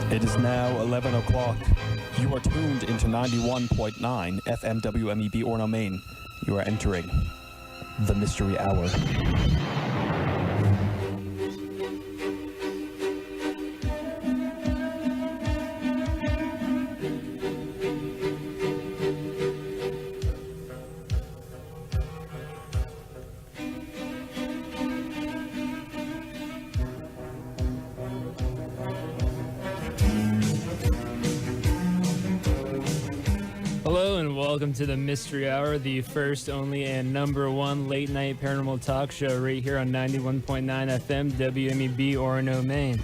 It is now 11 o'clock. You are tuned into 91.9 FM WMEB Orno, Maine. You are entering the Mystery Hour. Hello and welcome to the Mystery Hour, the first, only, and number one late-night paranormal talk show right here on 91.9 FM WMEB Orono, Maine.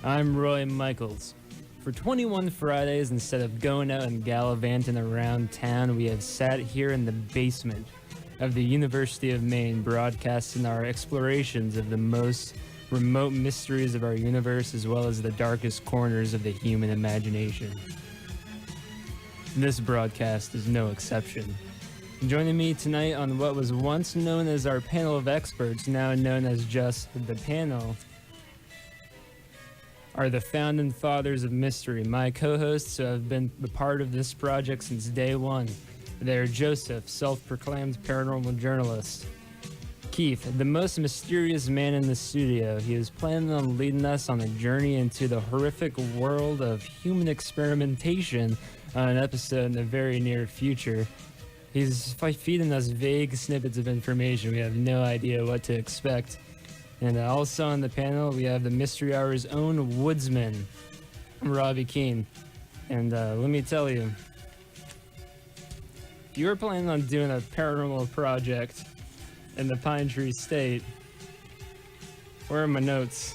I'm Roy Michaels. For 21 Fridays, instead of going out and gallivanting around town, we have sat here in the basement of the University of Maine, broadcasting our explorations of the most remote mysteries of our universe, as well as the darkest corners of the human imagination. This broadcast is no exception. Joining me tonight on what was once known as our panel of experts, now known as just the panel, are the founding fathers of mystery, my co-hosts who have been a part of this project since day one. They're Joseph, self-proclaimed paranormal journalist. Keith, the most mysterious man in the studio. He is planning on leading us on a journey into the horrific world of human experimentation on an episode in the very near future. He's feeding us vague snippets of information. We have no idea what to expect. And also on the panel, we have the Mystery Hour's own woodsman, Robbie Keene. And let me tell you, if you were planning on doing a paranormal project in the Pine Tree State, where are my notes?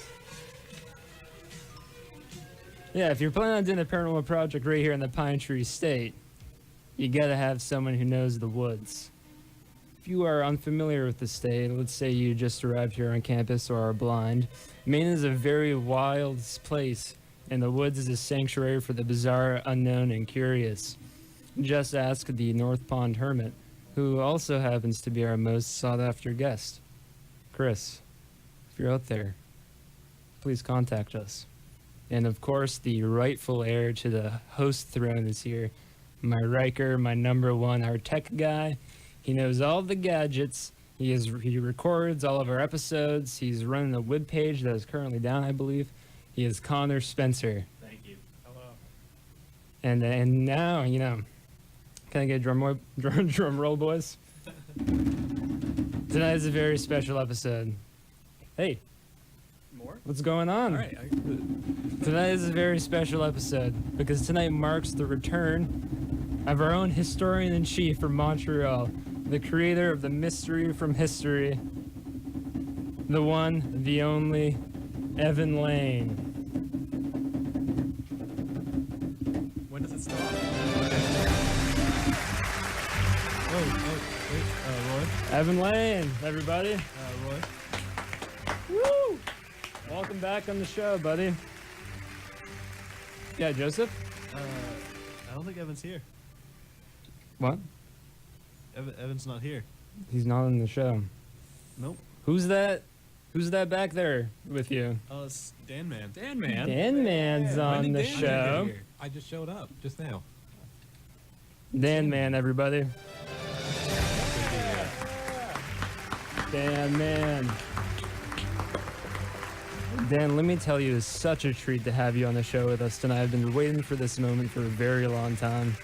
Yeah, if you're planning on doing a paranormal project right here in the Pine Tree State, you gotta have someone who knows the woods. If you are unfamiliar with the state, let's say you just arrived here on campus or are blind, Maine is a very wild place, and the woods is a sanctuary for the bizarre, unknown, and curious. Just ask the North Pond Hermit, who also happens to be our most sought-after guest. Chris, if you're out there, please contact us. And of course, the rightful heir to the host throne is here. My Riker, my number one, our tech guy. He knows all the gadgets. He records all of our episodes. He's running a webpage that is currently down, I believe. He is Connor Spencer. Thank you. Hello. And now, you know, can I get a drum roll, boys? Tonight is a very special episode. Hey. More? What's going on? All right. Tonight is a very special episode because tonight marks the return of our own historian-in-chief from Montreal, the creator of the mystery from history, the one, the only, Evan Lane. When does it start? Wait, Roy? Evan Lane, everybody. Roy? Woo! Welcome back on the show, buddy. Yeah, Joseph? I don't think Evan's here. What? Evan's not here. He's not on the show. Nope. Who's that? Who's that back there with you? Oh, it's Dan Man. Dan Man. Dan Man's on the show. I just showed up just now. Dan Man, everybody. Dan Man. Dan, let me tell you, it's such a treat to have you on the show with us tonight. I've been waiting for this moment for a very long time.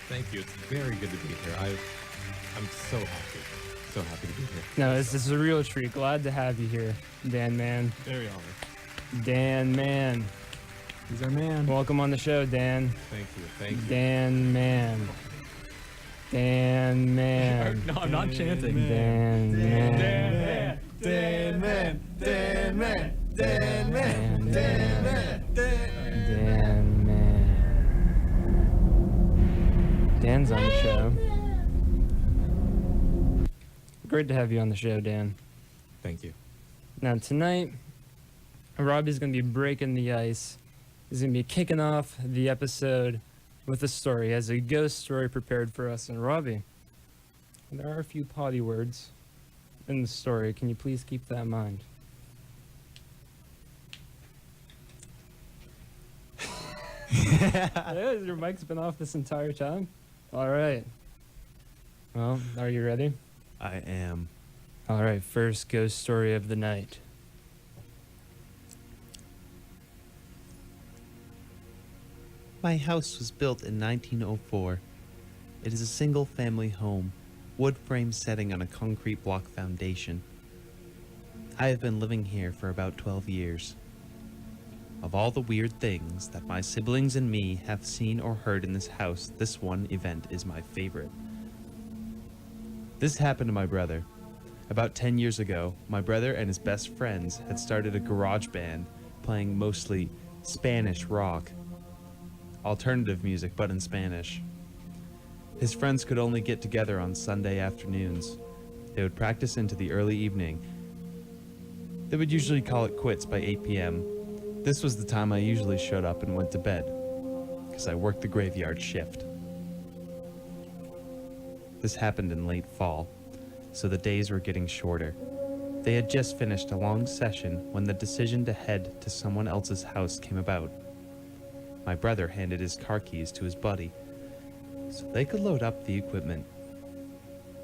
Thank you. It's very good to be here. I'm so happy. So happy to be here. No, this is a real treat. Glad to have you here, Dan Man. Very honored. Dan Man. He's our man. Welcome on the show, Dan. Thank you. Thank you. Dan Man. Dan Man. No, I'm not chanting. Dan Man. Dan Man. Dan Man. Dan Man. Dan Dan Man. Man. Dan Man. Dan's on the show. Great to have you on the show, Dan. Thank you. Now tonight, Robbie's going to be breaking the ice. He's going to be kicking off the episode with a story. He has a ghost story prepared for us. And Robbie, there are a few potty words in the story. Can you please keep that in mind? Yeah, your mic's been off this entire time? All right. Well, are you ready? I am. All right, first ghost story of the night. My house was built in 1904. It is a single-family home, wood frame setting on a concrete block foundation. I have been living here for about 12 years. Of all the weird things that my siblings and me have seen or heard in this house, this one event is my favorite. This happened to my brother. About 10 years ago, my brother and his best friends had started a garage band playing mostly Spanish rock. Alternative music, but in Spanish. His friends could only get together on Sunday afternoons. They would practice into the early evening. They would usually call it quits by 8 p.m. This was the time I usually showed up and went to bed, because I worked the graveyard shift. This happened in late fall, so the days were getting shorter. They had just finished a long session when the decision to head to someone else's house came about. My brother handed his car keys to his buddy, so they could load up the equipment.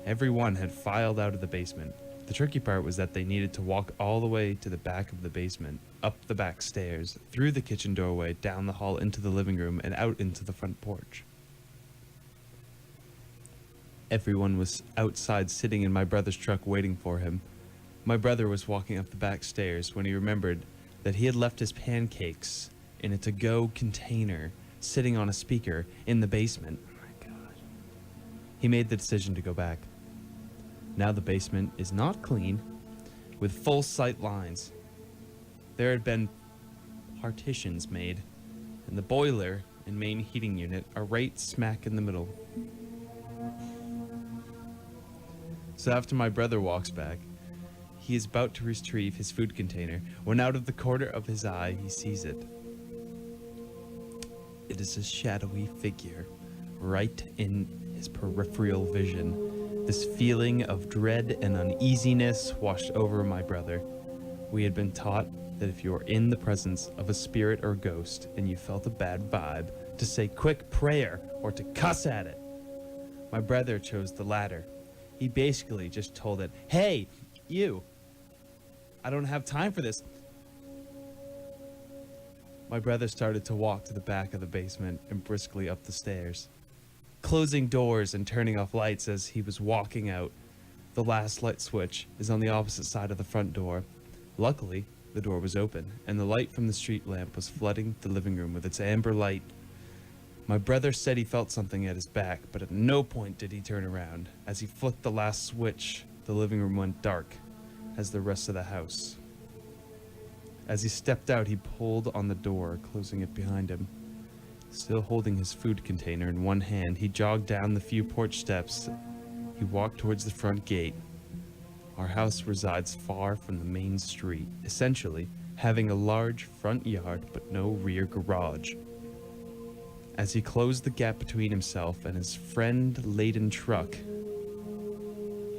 Everyone had filed out of the basement. The tricky part was that they needed to walk all the way to the back of the basement, up the back stairs, through the kitchen doorway, down the hall into the living room, and out into the front porch. Everyone was outside sitting in my brother's truck waiting for him. My brother was walking up the back stairs when he remembered that he had left his pancakes in a to-go container sitting on a speaker in the basement. Oh my God. He made the decision to go back. Now the basement is not clean, with full sight lines. There had been partitions made, and the boiler and main heating unit are right smack in the middle. So after my brother walks back, he is about to retrieve his food container when out of the corner of his eye he sees it. It is a shadowy figure right in his peripheral vision. This feeling of dread and uneasiness washed over my brother. We had been taught that if you are in the presence of a spirit or ghost and you felt a bad vibe, to say quick prayer or to cuss at it. My brother chose the latter. He basically just told it, "Hey, you, I don't have time for this." My brother started to walk to the back of the basement and briskly up the stairs, closing doors and turning off lights as he was walking out. The last light switch is on the opposite side of the front door. Luckily, the door was open, and the light from the street lamp was flooding the living room with its amber light. My brother said he felt something at his back, but at no point did he turn around. As he flicked the last switch, the living room went dark, as the rest of the house. As he stepped out, he pulled on the door, closing it behind him. Still holding his food container in one hand, he jogged down the few porch steps. He walked towards the front gate. Our house resides far from the main street, essentially having a large front yard but no rear garage. As he closed the gap between himself and his friend-laden truck,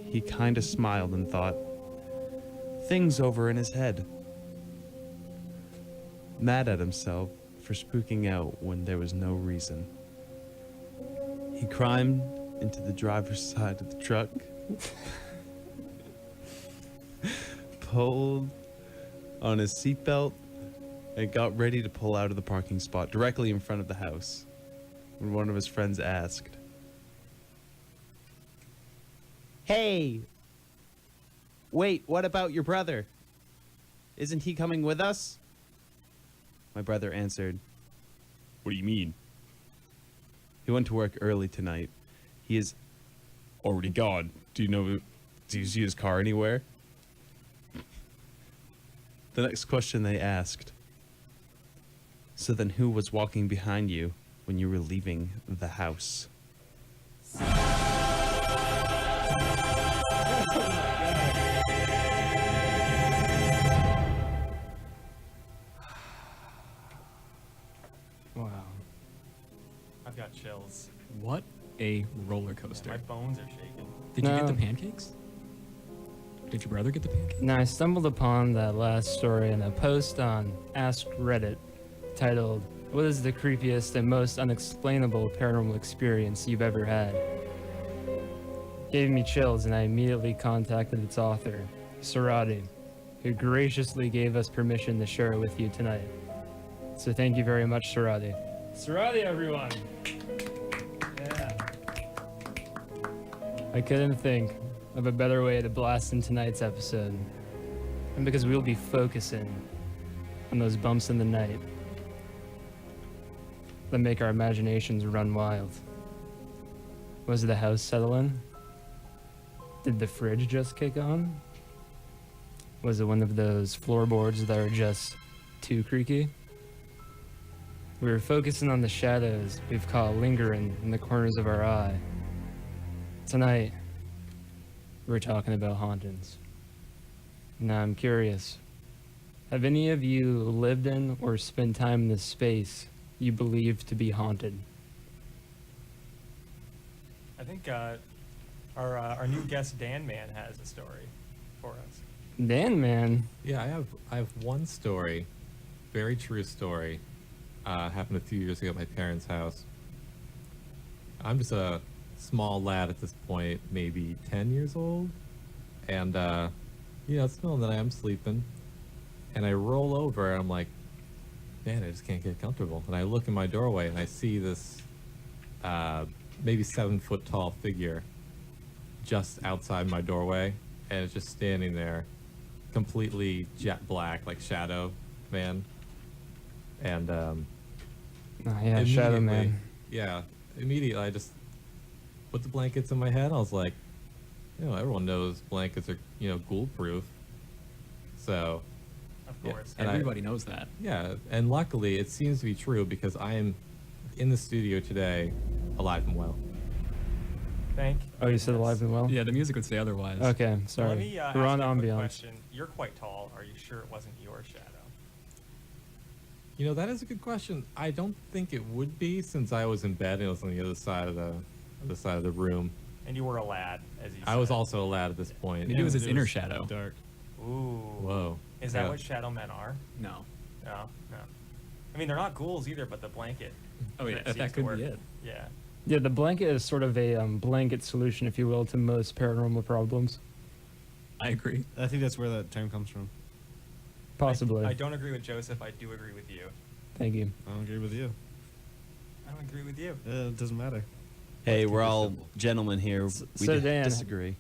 he kinda smiled and thought things over in his head. Mad at himself for spooking out when there was no reason. He climbed into the driver's side of the truck, pulled on his seatbelt, and got ready to pull out of the parking spot directly in front of the house when one of his friends asked, "Hey, wait, what about your brother? Isn't he coming with us?" My brother answered, "What do you mean?" He went to work early tonight. He is already gone. Do you see his car anywhere? The next question they asked, "So then who was walking behind you when you were leaving the house?" Wow. I've got chills. What a roller coaster. My bones are shaking. Did you get the No. pancakes? Did your brother get the pancakes? Now, I stumbled upon that last story in a post on Ask Reddit. titled, "What is the creepiest and most unexplainable paranormal experience you've ever had?" Gave me chills, and I immediately contacted its author, Sarati, who graciously gave us permission to share it with you tonight. So thank you very much, Sarati. Sarati, everyone! Yeah. I couldn't think of a better way to blast in tonight's episode. And because we'll be focusing on those bumps in the night that make our imaginations run wild. Was the house settling? Did the fridge just kick on? Was it one of those floorboards that are just too creaky? We were focusing on the shadows we've caught lingering in the corners of our eye. Tonight, we're talking about hauntings. Now I'm curious, have any of you lived in or spent time in this space you believe to be haunted? I think our new guest Dan Man has a story for us. Dan, man. Yeah, I have one story, very true story. Happened a few years ago at my parents' house. I'm just a small lad at this point, maybe 10 years old, and it's the middle of the night. I'm sleeping, and I roll over, and I'm like, man, I just can't get comfortable. And I look in my doorway, and I see this maybe 7-foot tall figure just outside my doorway, and it's just standing there, completely jet black, like Shadow Man. And Oh, yeah, Shadow Man. immediately- Yeah, immediately I just put the blankets in my head. I was like, everyone knows blankets are, ghoul proof. So, Of Yeah, course. and Everybody knows that. yeah, and luckily it seems to be true because I am in the studio today, alive and well. Thank. Oh, you said alive and well? Yeah, the music would say otherwise. Okay, Well, sorry. let me ask We're you on a quick ambiance. question. You're quite tall. Are you sure it wasn't your shadow? That is a good question. I don't think it would be since I was in bed and it was on the other side of the room. And you were a lad, as you said. I was also a lad at this point. Maybe it was his It inner was shadow. Dark. Ooh. Whoa. Is that Yeah. what shadow men are? No. No, no. I mean, they're not ghouls either, but the blanket. Oh yeah, seems that to could work. be it. Yeah. Yeah, the blanket is sort of a blanket solution, if you will, to most paranormal problems. I agree. I think that's where that term comes from. Possibly. I don't agree with Joseph. I do agree with you. Thank you. I don't agree with you. I don't agree with you. It doesn't matter. Hey, keep we're it all simple. gentlemen here. We so Dan- disagree.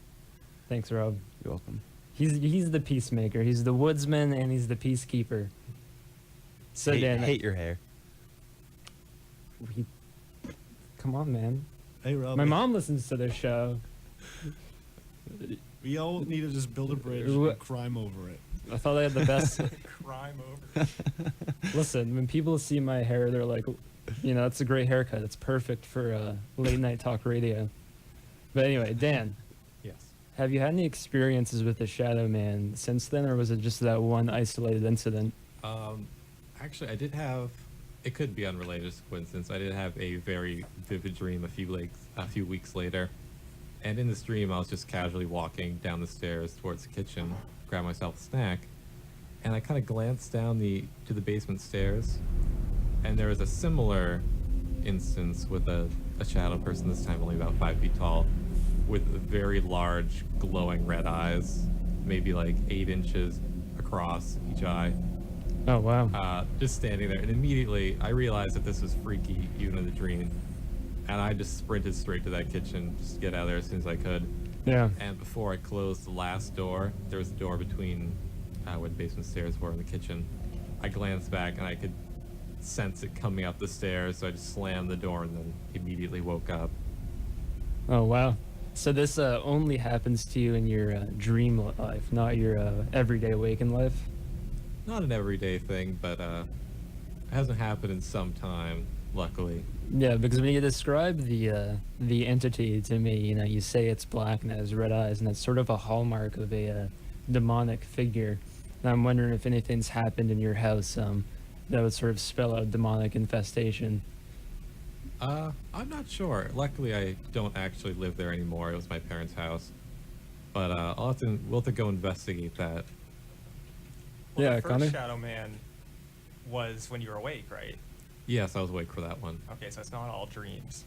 Thanks, Rob. You're welcome. He's the peacemaker. He's the woodsman, and he's the peacekeeper. So Dan, hate your hair. come on, man. Hey, Rob. My mom listens to this show. We all need to just build a bridge Wha- and climb over it. I thought I had the best. Crime over. Listen, when people see my hair, they're like, it's a great haircut. It's perfect for late night talk radio. But anyway, Dan, Yes. have you had any experiences with the Shadow Man since then, or was it just that one isolated incident? Actually, I did have. It could be unrelated, it's a coincidence. I did have a very vivid dream a few weeks later, and in this dream, I was just casually walking down the stairs towards the kitchen, grab myself a snack, and I kind of glanced down to the basement stairs, and there was a similar instance with a shadow person, this time only about 5 feet tall, with very large glowing red eyes, maybe like 8 inches across each eye. Oh, wow. Just standing there, and immediately I realized that this was freaky, even in the dream. And I just sprinted straight to that kitchen, just to get out of there as soon as I could. Yeah. And before I closed the last door, there was a door between where the basement stairs were and the kitchen. I glanced back and I could sense it coming up the stairs, so I just slammed the door and then immediately woke up. Oh, wow. So this only happens to you in your dream life, not your everyday waking life? Not an everyday thing, but it hasn't happened in some time, luckily. Yeah, because when you describe the entity to me, you say it's black and it has red eyes, and it's sort of a hallmark of a demonic figure. And I'm wondering if anything's happened in your house that would sort of spell out demonic infestation. I'm not sure. Luckily, I don't actually live there anymore. It was my parents' house. But we'll have to go investigate that. Well, Yeah, the first Connor? Shadow Man was when you were awake, right? Yes, I was awake for that one. Okay, so it's not all dreams.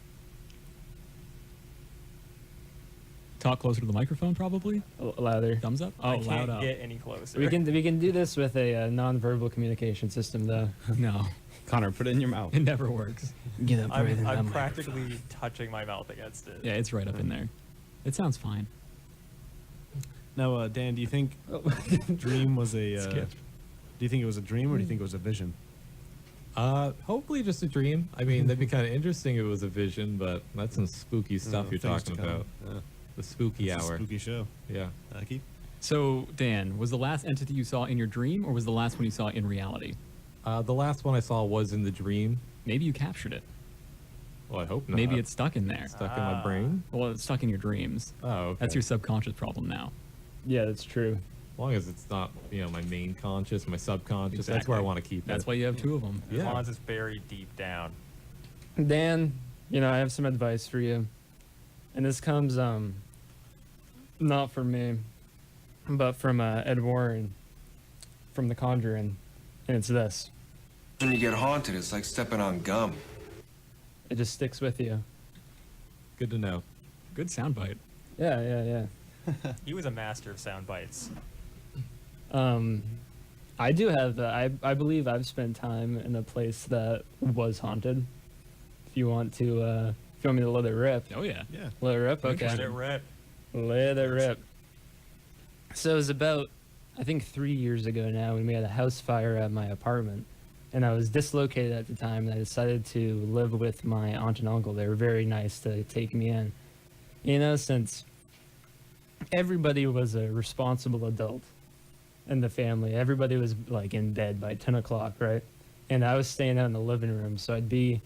Talk closer to the microphone, probably. Louder. Thumbs up. Oh, I loud can't up. get any closer. We can do this with a non-verbal communication system though. No, Connor, put it in your mouth. it never works. Get up right in I'm that practically touching my mouth against it. Yeah, it's right up in there. It sounds fine. Now, Dan, do you think dream was a? Skip. Do you think it was a dream or do you think it was a vision? Hopefully just a dream. I mean, that'd be kind of interesting if it was a vision, but that's some spooky stuff you're Things to talking come. about. Yeah. The spooky It's a hour. spooky show. Yeah. Keith? So, Dan, was the last entity you saw in your dream, or was the last one you saw in reality? The last one I saw was in the dream. Maybe you captured it. Well, I hope not. Maybe it's stuck in there. stuck in my brain. Well, it's stuck in your dreams. Oh, okay. That's your subconscious problem now. Yeah, that's true. As long as it's not, my main conscious, my subconscious. That's where I Exactly. want to keep That's it. why you have two of them. As Yeah. long as it's buried deep down. Dan, I have some advice for you. And this comes not from me, but from Ed Warren from The Conjuring. And it's this. When you get haunted, it's like stepping on gum. It just sticks with you. Good to know. Good soundbite. Yeah. He was a master of sound bites. I do have, I believe I've spent time in a place that was haunted. If you want me to let it rip. Oh, yeah. Yeah. Let it rip? Okay. Let it rip. Let it rip. So it was about, I think 3 years ago now when we had a house fire at my apartment. And I was dislocated at the time, and I decided to live with my aunt and uncle. They were very nice to take me in. Since everybody was a responsible adult in the family. Everybody was like in bed by 10 o'clock, right? And I was staying out in the living room, so I'd be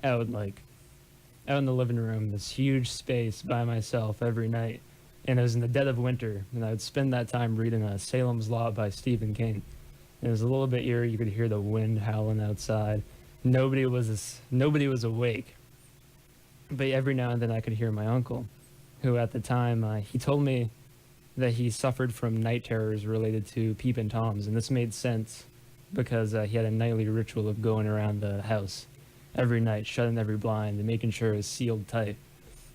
out in the living room, this huge space by myself every night. And it was in the dead of winter, and I would spend that time reading Salem's Lot by Stephen King. And it was a little bit eerie. You could hear the wind howling outside. Nobody was awake. But every now and then I could hear my uncle, who at the time, he told me that he suffered from night terrors related to peeping toms. And this made sense because he had a nightly ritual of going around the house every night, shutting every blind and making sure it was sealed tight.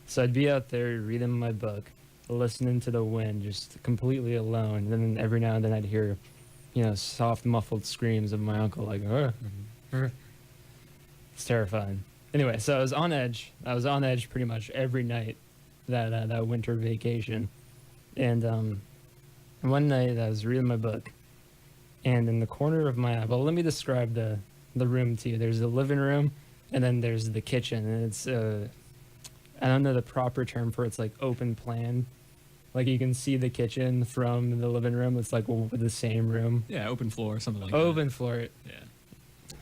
So I'd be out there reading my book, listening to the wind, just completely alone. And then every now and then I'd hear, soft, muffled screams of my uncle, like, It's terrifying. Anyway, so I was on edge. I was on edge pretty much every night that winter vacation. And one night I was reading my book, and in the corner of my eye, well, let me describe the room to you. There's the living room, and then there's the kitchen, and it's I don't know the proper term for it. It's like open plan. Like you can see the kitchen from the living room. It's like the same room. Yeah, open floor, something like Open floor. that. Yeah,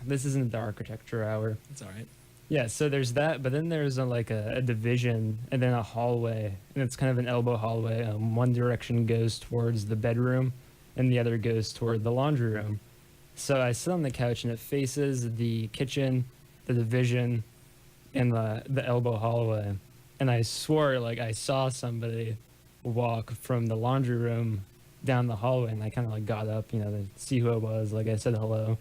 This isn't the architecture hour. it's all right. Yeah, so there's that, but then there's a division and then a hallway, and it's kind of an elbow hallway. One direction goes towards the bedroom, and the other goes toward the laundry room. So I sit on the couch, and it faces the kitchen, the division, and the elbow hallway. And I swore, I saw somebody walk from the laundry room down the hallway, and I kind of got up, to see who it was. I said hello.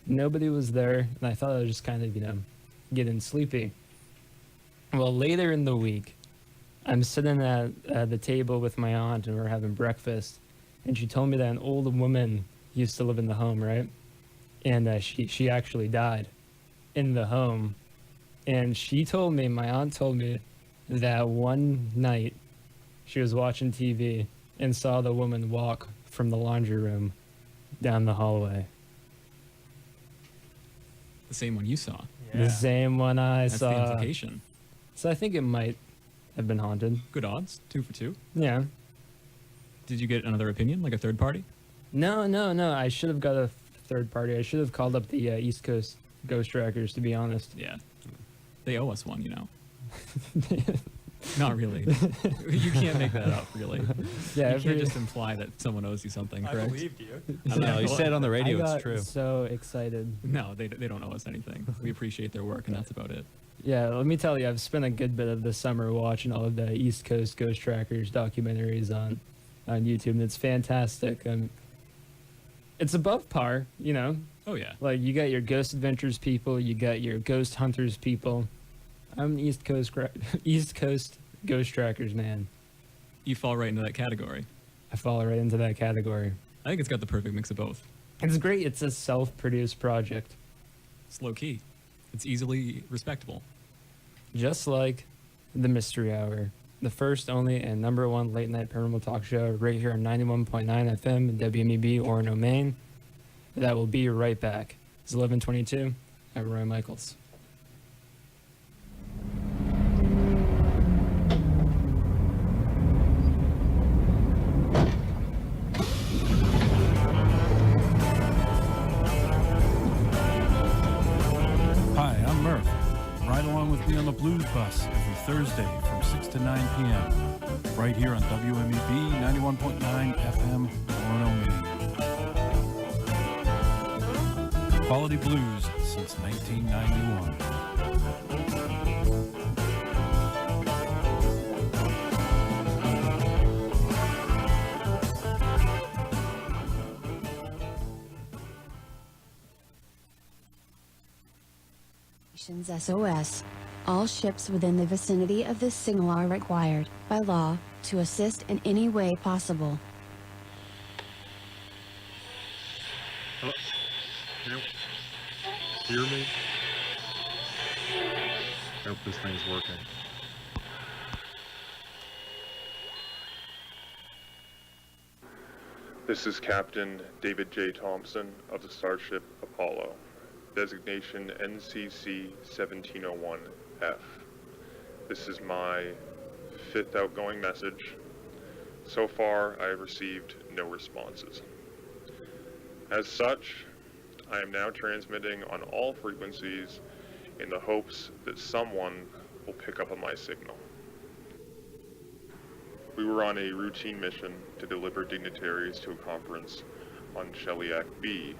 Nobody was there, and I thought I was just kind of, getting sleepy. Well, later in the week, I'm sitting at the table with my aunt, and we're having breakfast, and she told me that an old woman used to live in the home, right? And she actually died in the home. And my aunt told me that one night she was watching TV and saw the woman walk from the laundry room down the hallway. The same one you saw. Yeah. The same one I That's saw. the implication. So I think it might have been haunted. Good odds. 2 for 2. Yeah. Did you get another opinion, like a third party? No. I should have got a third party. I should have called up the East Coast Ghost Trackers, to be honest. Yeah. They owe us one, Not really. You can't make that up, really. Yeah, You can't just imply that someone owes you something, I correct? believed you. I don't know. You said it on the I radio. got It's true. so excited. No, they don't owe us anything. We appreciate their work, and that's about it. Yeah, let me tell you, I've spent a good bit of the summer watching all of the East Coast Ghost Trackers documentaries on YouTube, and it's fantastic. It's above par, Oh yeah. Like, you got your Ghost Adventures people, you got your Ghost Hunters people. I'm an East Coast Ghost Trackers man. You fall right into that category. I fall right into that category. I think it's got the perfect mix of both. It's great. It's a self-produced project. It's low key. It's easily respectable. Just like the Mystery Hour, the first, only, and number one late night paranormal talk show right here on 91.9 FM WMEB Orono, Maine. That will be right back. It's 11:22. I'm Roy Michaels. Hi, I'm Murph. Ride along with me on the Blues Bus every Thursday from 6 to 9 p.m. right here on WMEB 91.9 FM, Orono, Maine. Quality blues since 1991. SOS. All ships within the vicinity of this signal are required, by law, to assist in any way possible. Hello? Can you hear me? I hope this thing's working. This is Captain David J. Thompson of the Starship Apollo. Designation NCC 1701F. This is my 5th outgoing message. So far, I have received no responses. As such, I am now transmitting on all frequencies in the hopes that someone will pick up on my signal. We were on a routine mission to deliver dignitaries to a conference on Sheliak B,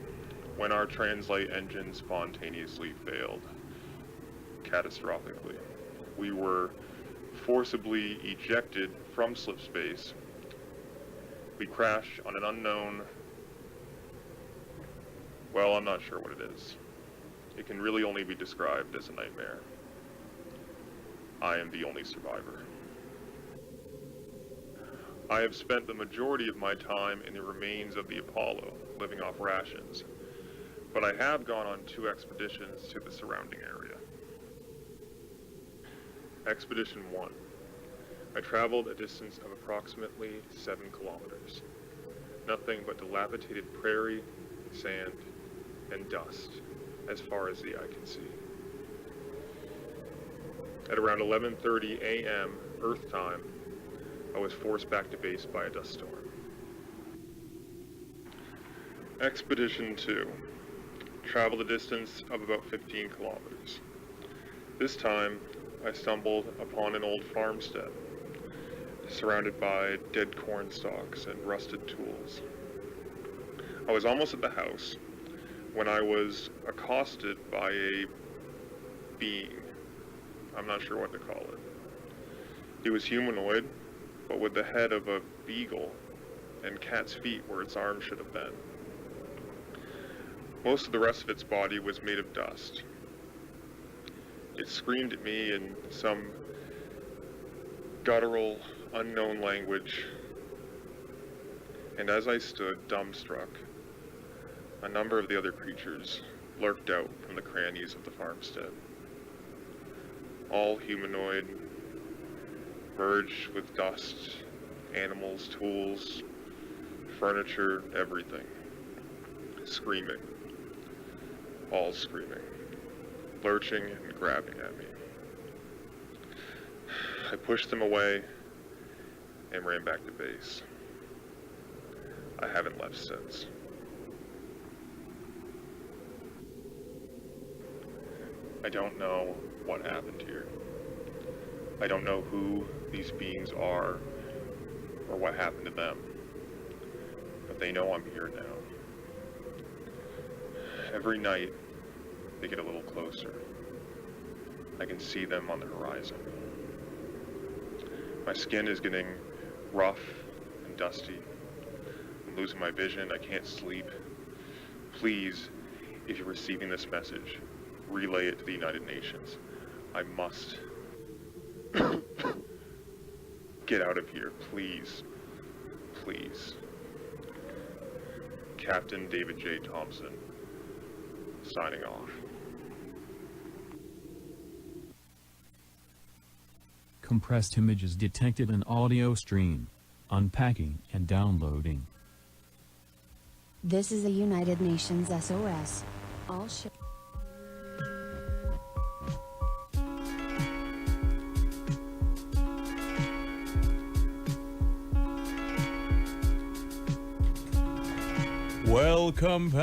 when our translate engine spontaneously failed, catastrophically. We were forcibly ejected from slipspace. We crashed on an unknown, well, I'm not sure what it is. It can really only be described as a nightmare. I am the only survivor. I have spent the majority of my time in the remains of the Apollo, living off rations. But I have gone on 2 expeditions to the surrounding area. Expedition 1. I traveled a distance of approximately 7 kilometers. Nothing but dilapidated prairie, sand, and dust, as far as the eye can see. At around 11:30 a.m. Earth time, I was forced back to base by a dust storm. Expedition 2. Traveled a distance of about 15 kilometers. This time, I stumbled upon an old farmstead, surrounded by dead corn stalks and rusted tools. I was almost at the house when I was accosted by a being. I'm not sure what to call it. He was humanoid, but with the head of a beagle and cat's feet where its arms should have been. Most of the rest of its body was made of dust. It screamed at me in some guttural, unknown language, and as I stood dumbstruck, a number of the other creatures lurked out from the crannies of the farmstead. All humanoid, merged with dust, animals, tools, furniture, everything. Screaming. All screaming. Lurching and grabbing at me. I pushed them away and ran back to base. I haven't left since. I don't know what happened here. I don't know who these beings are or what happened to them, but they know I'm here now. Every night, they get a little closer. I can see them on the horizon. My skin is getting rough and dusty. I'm losing my vision. I can't sleep. Please, If you're receiving this message, relay it to the United Nations. I must get out of here, please. Please. Captain David J. Thompson, signing off. Compressed images detected in audio stream. Unpacking and downloading. This is a United Nations SOS. All Welcome back.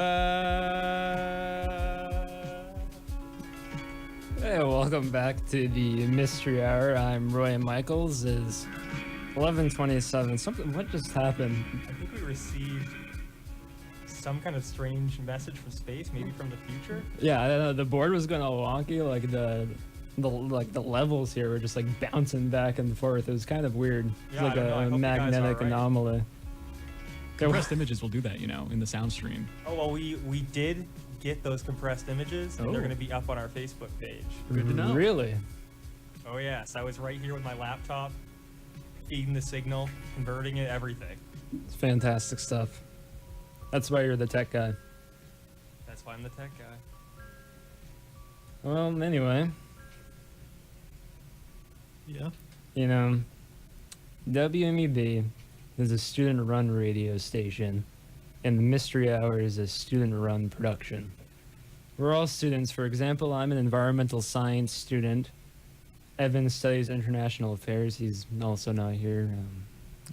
Hey, welcome back to the Mystery Hour. I'm Roy Michaels. It's 11:27. Something. What just happened? I think we received some kind of strange message from space, maybe from the future. Yeah, I don't know, the board was going all wonky. Like the levels here were just like bouncing back and forth. It was kind of weird. It's Yeah, like I don't know. I a hope you guys are magnetic all right. anomaly. Compressed images will do that, you know, in the sound stream. Oh well, we did get those compressed images, and they're Oh. going to be up on our Facebook page. Good to know. Really? Oh yes, I was right here with my laptop, feeding the signal, converting it, everything. It's fantastic stuff. That's why you're the tech guy. That's why I'm the tech guy. Well, anyway, Yeah. you know, WMEB is a student-run radio station, and the Mystery Hour is a student-run production. We're all students. For example, I'm an environmental science student. Evan studies international affairs. He's also not here.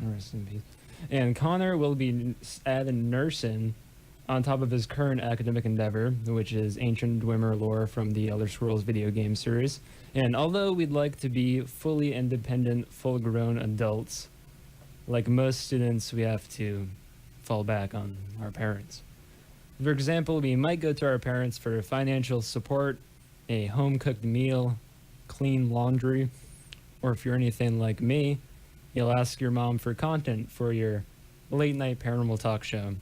Rest in peace. And Connor will be adding nursing on top of his current academic endeavor, which is ancient Dwemer lore from the Elder Scrolls video game series. And although we'd like to be fully independent, full-grown adults, like most students, we have to fall back on our parents. For example, we might go to our parents for financial support, a home-cooked meal, clean laundry, or if you're anything like me, you'll ask your mom for content for your late-night paranormal talk show,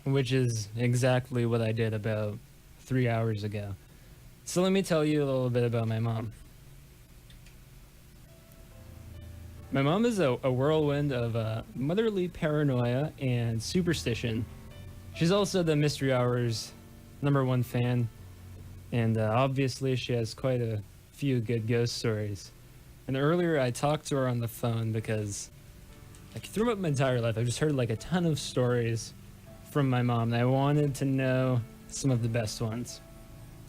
which is exactly what I did about 3 hours ago. So let me tell you a little bit about my mom. My mom is a whirlwind of motherly paranoia and superstition. She's also the Mystery Hour's #1 fan, and obviously she has quite a few good ghost stories. And earlier I talked to her on the phone because, like, throughout my entire life, I've just heard like a ton of stories from my mom, and I wanted to know some of the best ones.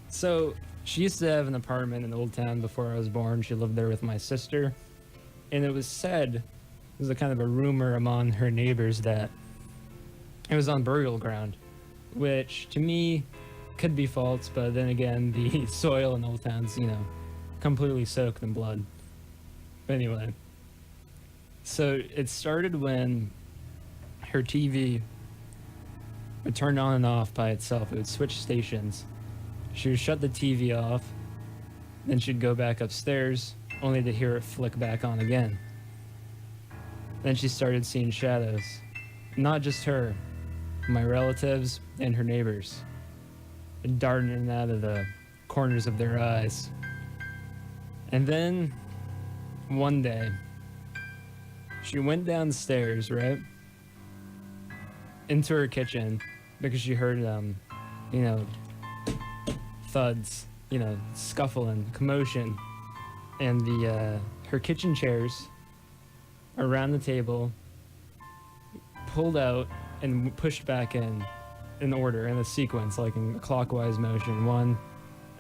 So she used to have an apartment in Old Town before I was born. She lived there with my sister. And it was said, it was a kind of a rumor among her neighbors that it was on burial ground, which to me could be false, but then again, the soil in Old Town's, you know, completely soaked in blood. But anyway, so it started when her TV would turn on and off by itself. It would switch stations. She would shut the TV off, then she'd go back upstairs, only to hear it flick back on again. Then she started seeing shadows. Not just her, my relatives and her neighbors, darting in and out of the corners of their eyes. And then, one day, she went downstairs, right? Into her kitchen, because she heard, you know, thuds, you know, scuffling, commotion. And her kitchen chairs around the table pulled out and pushed back in order, in a sequence, like in a clockwise motion, one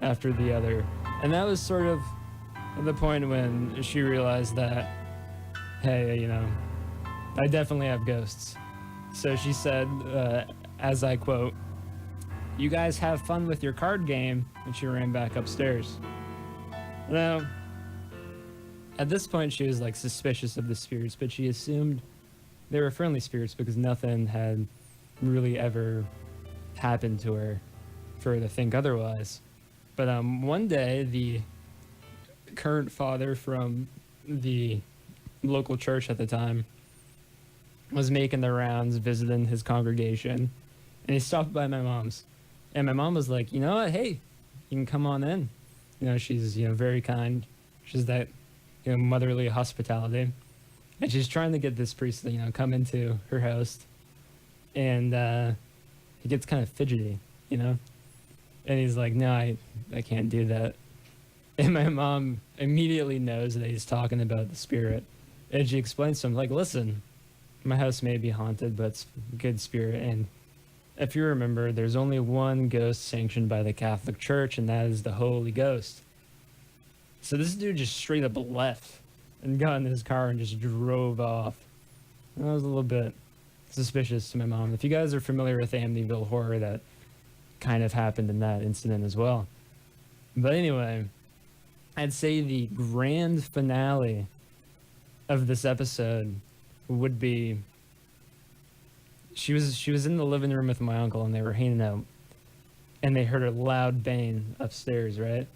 after the other. And that was sort of the point when she realized that, hey, you know, I definitely have ghosts. So she said, as I quote, "You guys have fun with your card game," and she ran back upstairs. Now, at this point, she was like suspicious of the spirits, but she assumed they were friendly spirits because nothing had really ever happened to her for her to think otherwise. But one day, the current father from the local church at the time was making the rounds, visiting his congregation, and he stopped by my mom's. And my mom was like, you know what? Hey, you can come on in. You know, she's, you know, very kind. She's that, you know, motherly hospitality. And she's trying to get this priest to, you know, come into her house. And he gets kind of fidgety, you know? And he's like, no, I can't do that. And my mom immediately knows that he's talking about the spirit. And she explains to him, like, listen, my house may be haunted, but it's a good spirit. And if you remember, there's only one ghost sanctioned by the Catholic Church, and that is the Holy Ghost. So this dude just straight up left and got in his car and just drove off. And that was a little bit suspicious to my mom. If you guys are familiar with the Amityville Horror, that kind of happened in that incident as well. But anyway, I'd say the grand finale of this episode would be she was in the living room with my uncle, and they were hanging out, and they heard a loud bang upstairs, right?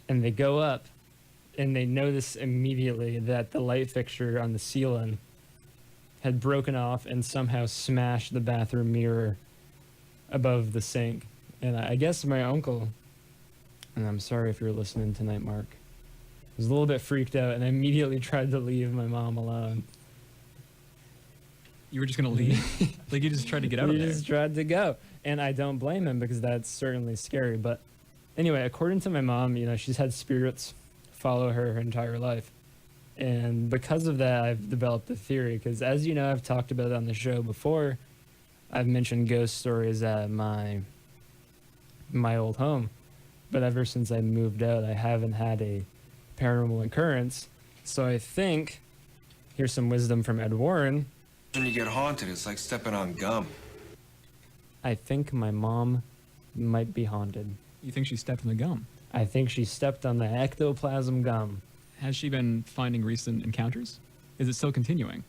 And they go up, and they notice immediately that the light fixture on the ceiling had broken off and somehow smashed the bathroom mirror above the sink. And I guess my uncle, and I'm sorry if you're listening tonight, Mark, was a little bit freaked out and immediately tried to leave my mom alone. You were just going to leave? Like you just tried to get out of He there? just tried to go. And I don't blame him, because that's certainly scary. But anyway, according to my mom, you know, she's had spirits follow her entire life. And because of that, I've developed a theory, because as you know, I've talked about it on the show before. I've mentioned ghost stories at my old home. But ever since I moved out, I haven't had a paranormal occurrence. So I think, here's some wisdom from Ed Warren. When you get haunted, it's like stepping on gum. I think my mom might be haunted. You think she stepped in the gum? I think she stepped on the ectoplasm gum. Has she been finding recent encounters? Is it still continuing?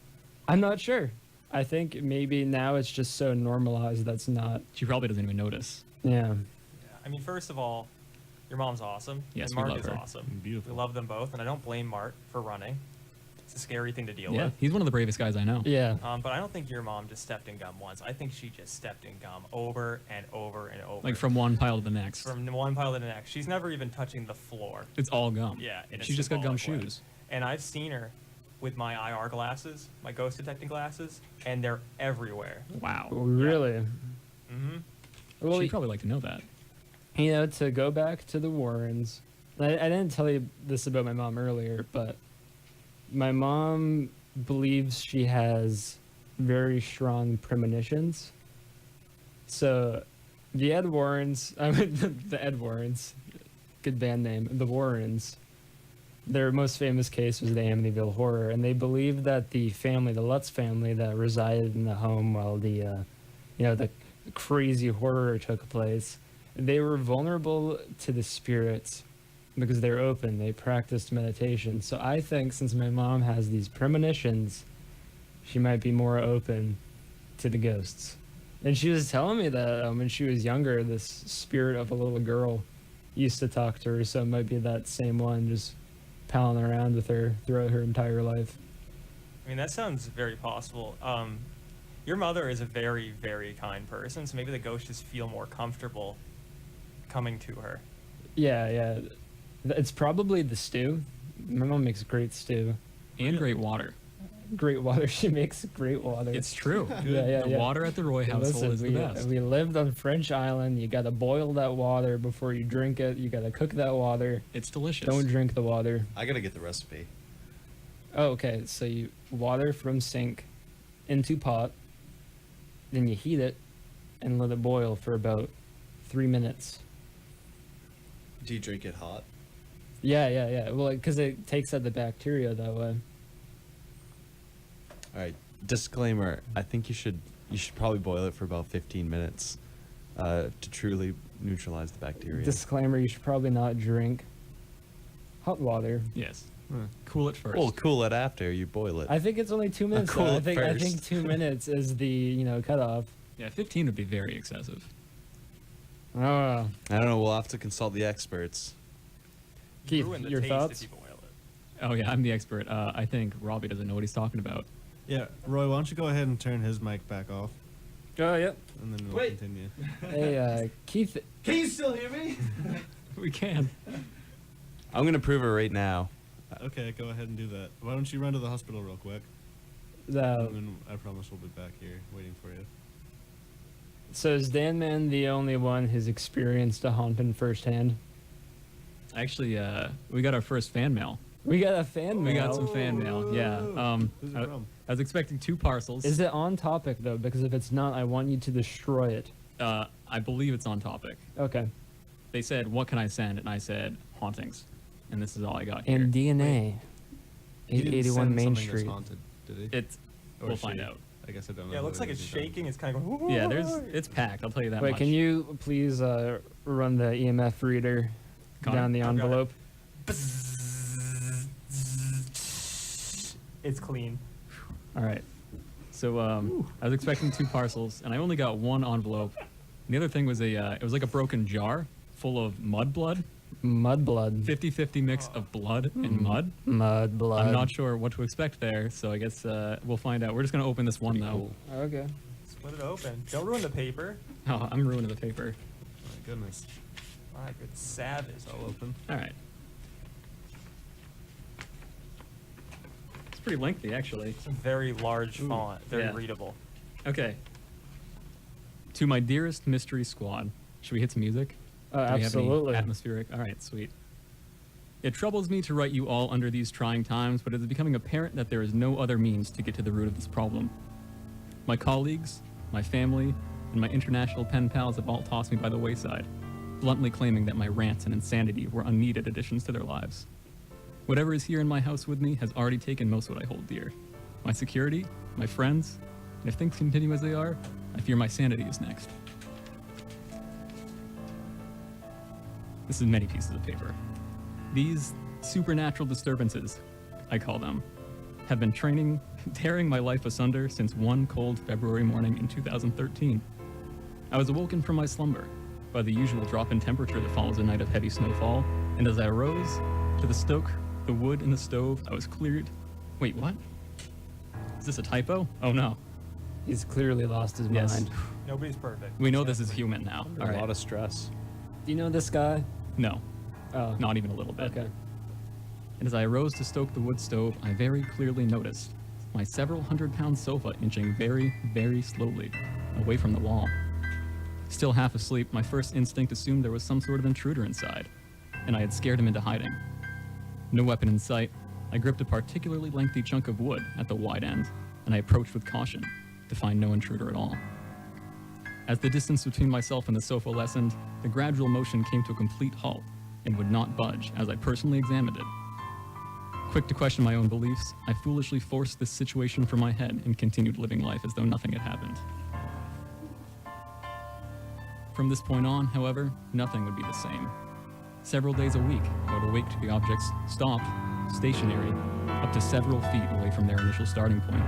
I'm not sure. I think maybe now it's just so normalized that's not. She probably doesn't even notice. Yeah. I mean, first of all, your mom's awesome. Yes, and we Mark love is her. awesome. Beautiful. We love them both, and I don't blame Mark for running. It's a scary thing to deal Yeah, with. he's one of the bravest guys I know. Yeah. But I don't think your mom just stepped in gum once. I think she just stepped in gum over and over and over. Like from one pile to the next. From one pile to the next. She's never even touching the floor. It's all gum. Yeah. in a She just got gum symbolic way. shoes. And I've seen her with my IR glasses, my ghost detecting glasses, and they're everywhere. Wow. Really? Mm-hmm. Well, She'd probably like to know that. you know, to go back to the Warrens, I didn't tell you this about my mom earlier, but my mom believes she has very strong premonitions. So the Ed Warrens, the Ed Warrens, good band name, the Warrens, their most famous case was the Amityville Horror, and they believe that the family, the Lutz family that resided in the home while the crazy horror took place, they were vulnerable to the spirits because they're open. They practiced meditation. So I think since my mom has these premonitions, she might be more open to the ghosts. And she was telling me that when she was younger, this spirit of a little girl used to talk to her. So it might be that same one just palling around with her throughout her entire life. I mean, that sounds very possible. Your mother is a very, very kind person, so maybe the ghosts just feel more comfortable coming to her. Yeah. It's probably the stew. My mom makes great stew. And great water. Great water. She makes great water. It's true. Yeah. The water at the Roy household Listen, is the best. we lived on French Island. You got to boil that water before you drink it. You got to cook that water. It's delicious. Don't drink the water. I gotta get the recipe. Oh, okay. So you water from sink into pot, then you heat it and let it boil for about 3 minutes. Do you drink it hot? Yeah. Well, because it takes out the bacteria that way. All right. Disclaimer: I think you should probably boil it for about 15 minutes to truly neutralize the bacteria. Disclaimer: you should probably not drink hot water. Yes. Cool it first. Well, cool it after you boil it. I think it's only 2 minutes. Cool though. it I first. think 2 minutes is the cutoff. Yeah, 15 would be very excessive. Oh, I don't know. We'll have to consult the experts. Keith, Ruin the your taste thoughts? if you boil it. Oh, yeah, I'm the expert. I think Robbie doesn't know what he's talking about. Yeah, Roy, why don't you go ahead and turn his mic back off? Oh, yep. And then we'll continue. Hey, Keith. Can you still hear me? We can. I'm gonna prove it right now. Okay, go ahead and do that. Why don't you run to the hospital real quick? And then I promise we'll be back here waiting for you. So is Dan Man the only one who's experienced a haunting firsthand? Actually, we got our first fan mail. We got a fan mail. We got some fan mail. Yeah. Who's it from? I was expecting 2 parcels. Is it on topic though? Because if it's not, I want you to destroy it. I believe it's on topic. Okay. They said, "What can I send?" And I said, "Hauntings." And this is all I got here. And DNA. He didn't 881 send Main something that's Street. haunted, did he? It's. Or We'll she? find out. I guess I don't know. Yeah, it who looks like it's is he's shaking. It's kind of going. Yeah, it's packed. I'll tell you that Wait, much. can you please run the EMF reader Connor? down the I've got it. envelope? It's clean. All right. So I was expecting 2 parcels, and I only got 1 envelope. And the other thing was it was like a broken jar full of mud blood, Mud blood. 50-50 mix of blood and mud. Mud blood. I'm not sure what to expect there, so I guess we'll find out. We're just gonna open this one though. Okay. Split it open. Don't ruin the paper. Oh, I'm ruining the paper. My goodness. My good savage. It's all open. All right. It's pretty lengthy, actually. It's a very large font. Very yeah. readable. Okay. To my dearest mystery squad, should we hit some music? Do we have any Absolutely. atmospheric. All right, sweet. It troubles me to write you all under these trying times, but it is becoming apparent that there is no other means to get to the root of this problem. My colleagues, my family, and my international pen pals have all tossed me by the wayside, bluntly claiming that my rants and insanity were unneeded additions to their lives. Whatever is here in my house with me has already taken most of what I hold dear. My security, my friends, and if things continue as they are, I fear my sanity is next. This is many pieces of paper. These supernatural disturbances, I call them, have been tearing my life asunder since one cold February morning in 2013. I was awoken from my slumber by the usual drop in temperature that follows a night of heavy snowfall, and as I arose to stoke the wood in the stove, I was cleared. Wait, what? Is this a typo? Oh no. He's clearly lost his Yes. mind. Nobody's perfect. We know this is human now. Under All a right. lot of stress. Do you know this guy? No, Oh. not even a little bit. Okay. And as I arose to stoke the wood stove, I very clearly noticed my several 100-pound sofa inching very, very slowly away from the wall. Still half asleep, my first instinct assumed there was some sort of intruder inside, and I had scared him into hiding. No weapon in sight, I gripped a particularly lengthy chunk of wood at the wide end, and I approached with caution to find no intruder at all. As the distance between myself and the sofa lessened, the gradual motion came to a complete halt and would not budge as I personally examined it. Quick to question my own beliefs, I foolishly forced this situation from my head and continued living life as though nothing had happened. From this point on, however, nothing would be the same. Several days a week, I would awake to the objects stopped, stationary, up to several feet away from their initial starting point.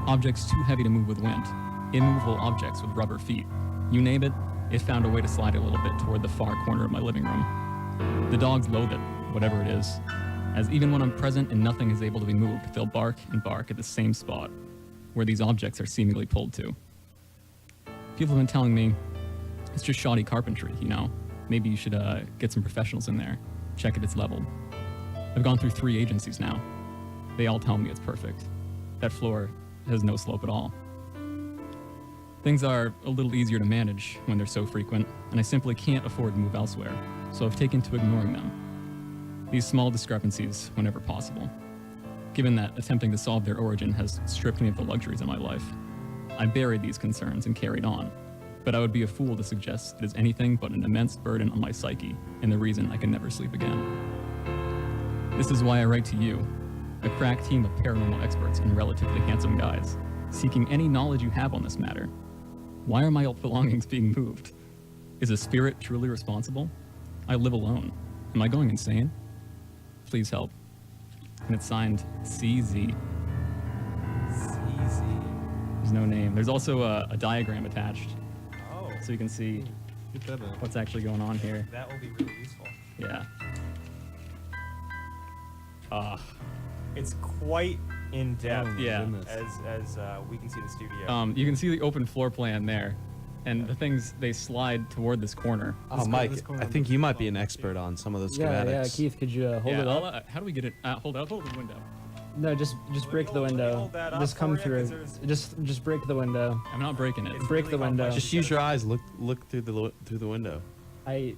Objects too heavy to move with wind, immovable objects with rubber feet. You name it, it found a way to slide a little bit toward the far corner of my living room. The dogs loathe it, whatever it is, as even when I'm present and nothing is able to be moved, they'll bark and bark at the same spot, where these objects are seemingly pulled to. People have been telling me, it's just shoddy carpentry, you know? Maybe you should get some professionals in there, check if it's leveled. I've gone through 3 agencies now. They all tell me it's perfect. That floor has no slope at all. Things are a little easier to manage when they're so frequent, and I simply can't afford to move elsewhere, so I've taken to ignoring them. These small discrepancies whenever possible. Given that attempting to solve their origin has stripped me of the luxuries of my life, I buried these concerns and carried on, but I would be a fool to suggest it is anything but an immense burden on my psyche and the reason I can never sleep again. This is why I write to you, a crack team of paranormal experts and relatively handsome guys, seeking any knowledge you have on this matter. Why are my belongings being moved? Is a spirit truly responsible? I live alone. Am I going insane? Please help. And it's signed CZ. CZ. There's no name. There's also a diagram attached, Oh. so you can see Get that out. what's actually going on here. That will be really useful. Yeah. It's quite in depth. Yeah. As we can see the studio. You can see the open floor plan there, and the things they slide toward this corner. Oh, Mike, I think you might be an expert on some of those schematics. Yeah, Keith, could you hold it up? How do we get it? Hold up, hold the window. No, just break the window. Just come through. Just break the window. I'm not breaking it. Break the window. Just use your eyes. Look through the window. I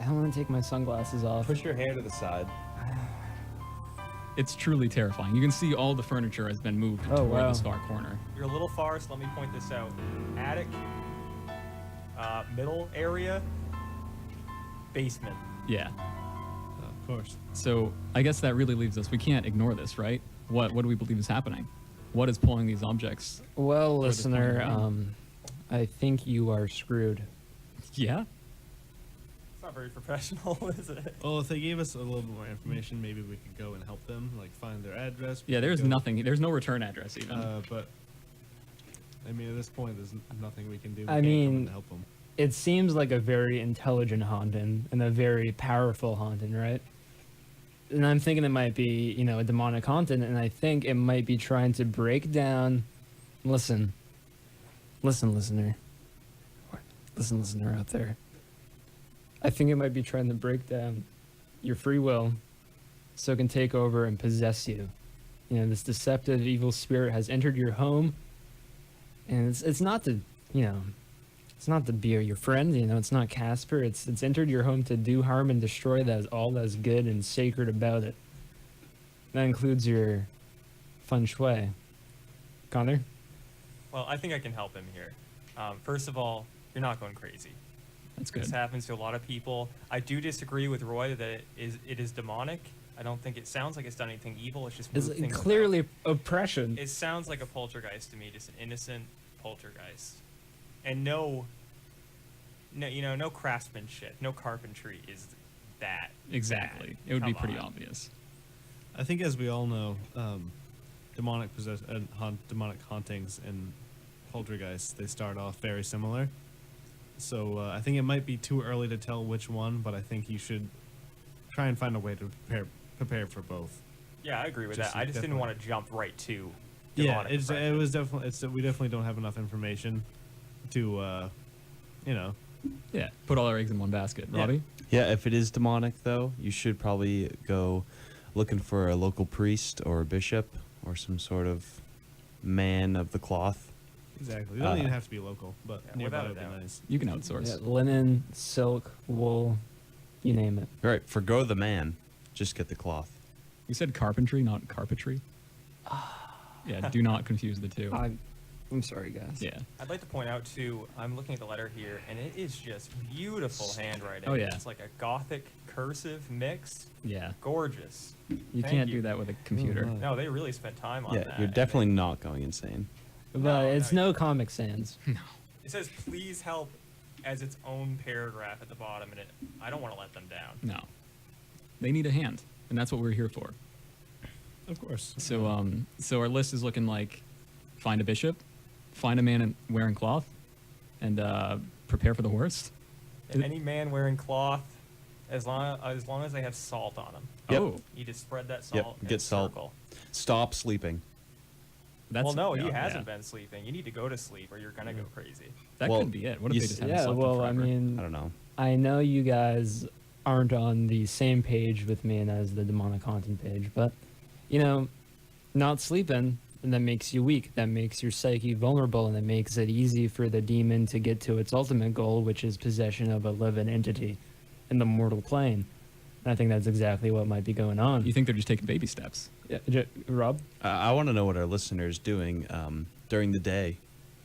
don't want to take my sunglasses off. Push your hair to the side. It's truly terrifying. You can see all the furniture has been moved toward this far corner. You're a little far, so let me point this out. Attic, middle area, basement. Yeah. Of course. So I guess that really leaves us. We can't ignore this, right? What do we believe is happening? What is pulling these objects? Well, this point listener, in I think you are screwed. Yeah. It's not very professional, is it? Well, if they gave us a little bit more information, maybe we could go and help them, like find their address. Yeah, there's nothing. There's no return address even. But I mean, at this point, there's nothing we can do. We I can't come mean, and help them. It seems like a very intelligent haunting and a very powerful haunting, right? And I'm thinking it might be, a demonic haunting, and I think it might be trying to break down. Listen, listener. Listen, listener out there. I think it might be trying to break down your free will so it can take over and possess you. This deceptive evil spirit has entered your home, and it's not to, it's not to be your friend, it's not Casper. It's entered your home to do harm and destroy all that's good and sacred about it. That includes your feng shui. Connor? Well, I think I can help him here. First of all, you're not going crazy. That's good. This happens to a lot of people. I do disagree with Roy that it is demonic. I don't think it sounds like it's done anything evil. It's just moved It's things clearly about. oppression. It sounds like a poltergeist to me, just an innocent poltergeist. And no craftsmanship, no carpentry is that. Exactly. Bad. It would be Come pretty on. obvious. I think, as we all know, demonic hauntings and poltergeists, they start off very similar. So I think it might be too early to tell which one, but I think you should try and find a way to prepare for both. Yeah, I agree with that. I just didn't want to jump right to. Yeah, demonic it oppression. was definitely. We definitely don't have enough information to, Yeah. Put all our eggs in one basket. Robbie? Yeah, if it is demonic, though, you should probably go looking for a local priest or a bishop or some sort of man of the cloth. Exactly. You don't even have to be local, but nearby without a would be doubt. nice. You can outsource. Yeah, linen, silk, wool, you name it. All right, forgo the man. Just get the cloth. You said carpentry, not carpentry. Yeah, do not confuse the two. I'm sorry, guys. Yeah. I'd like to point out too, I'm looking at the letter here, and it is just beautiful handwriting. Oh, yeah. It's like a Gothic cursive mix. Yeah. Gorgeous. You Thank can't you. do that with a computer. No, they really spent time on Yeah, that. you're and definitely not going insane. But it's no Comic Sans. It says, "Please help," as its own paragraph at the bottom, and I don't want to let them down. No. They need a hand, and that's what we're here for. Of course. So so our list is looking like find a bishop, find a man wearing cloth, and prepare for the worst. And any man wearing cloth, as long as they have salt on them. Yep. Oh, You just spread that salt. Yep, in get a salt. circle. Stop sleeping. that's Well, no, he yeah, hasn't yeah. been sleeping. You need to go to sleep, or you're gonna go crazy. That Well, could be it. What if you they just s- haven't Yeah, slept in well, I forever? mean, I don't know. I know you guys aren't on the same page with me and as the demonic haunting page, but not sleeping, and that makes you weak. That makes your psyche vulnerable, and that makes it easy for the demon to get to its ultimate goal, which is possession of a living entity in the mortal plane. And I think that's exactly what might be going on. You think they're just taking baby steps? Yeah, Rob? I want to know what our listener's doing during the day.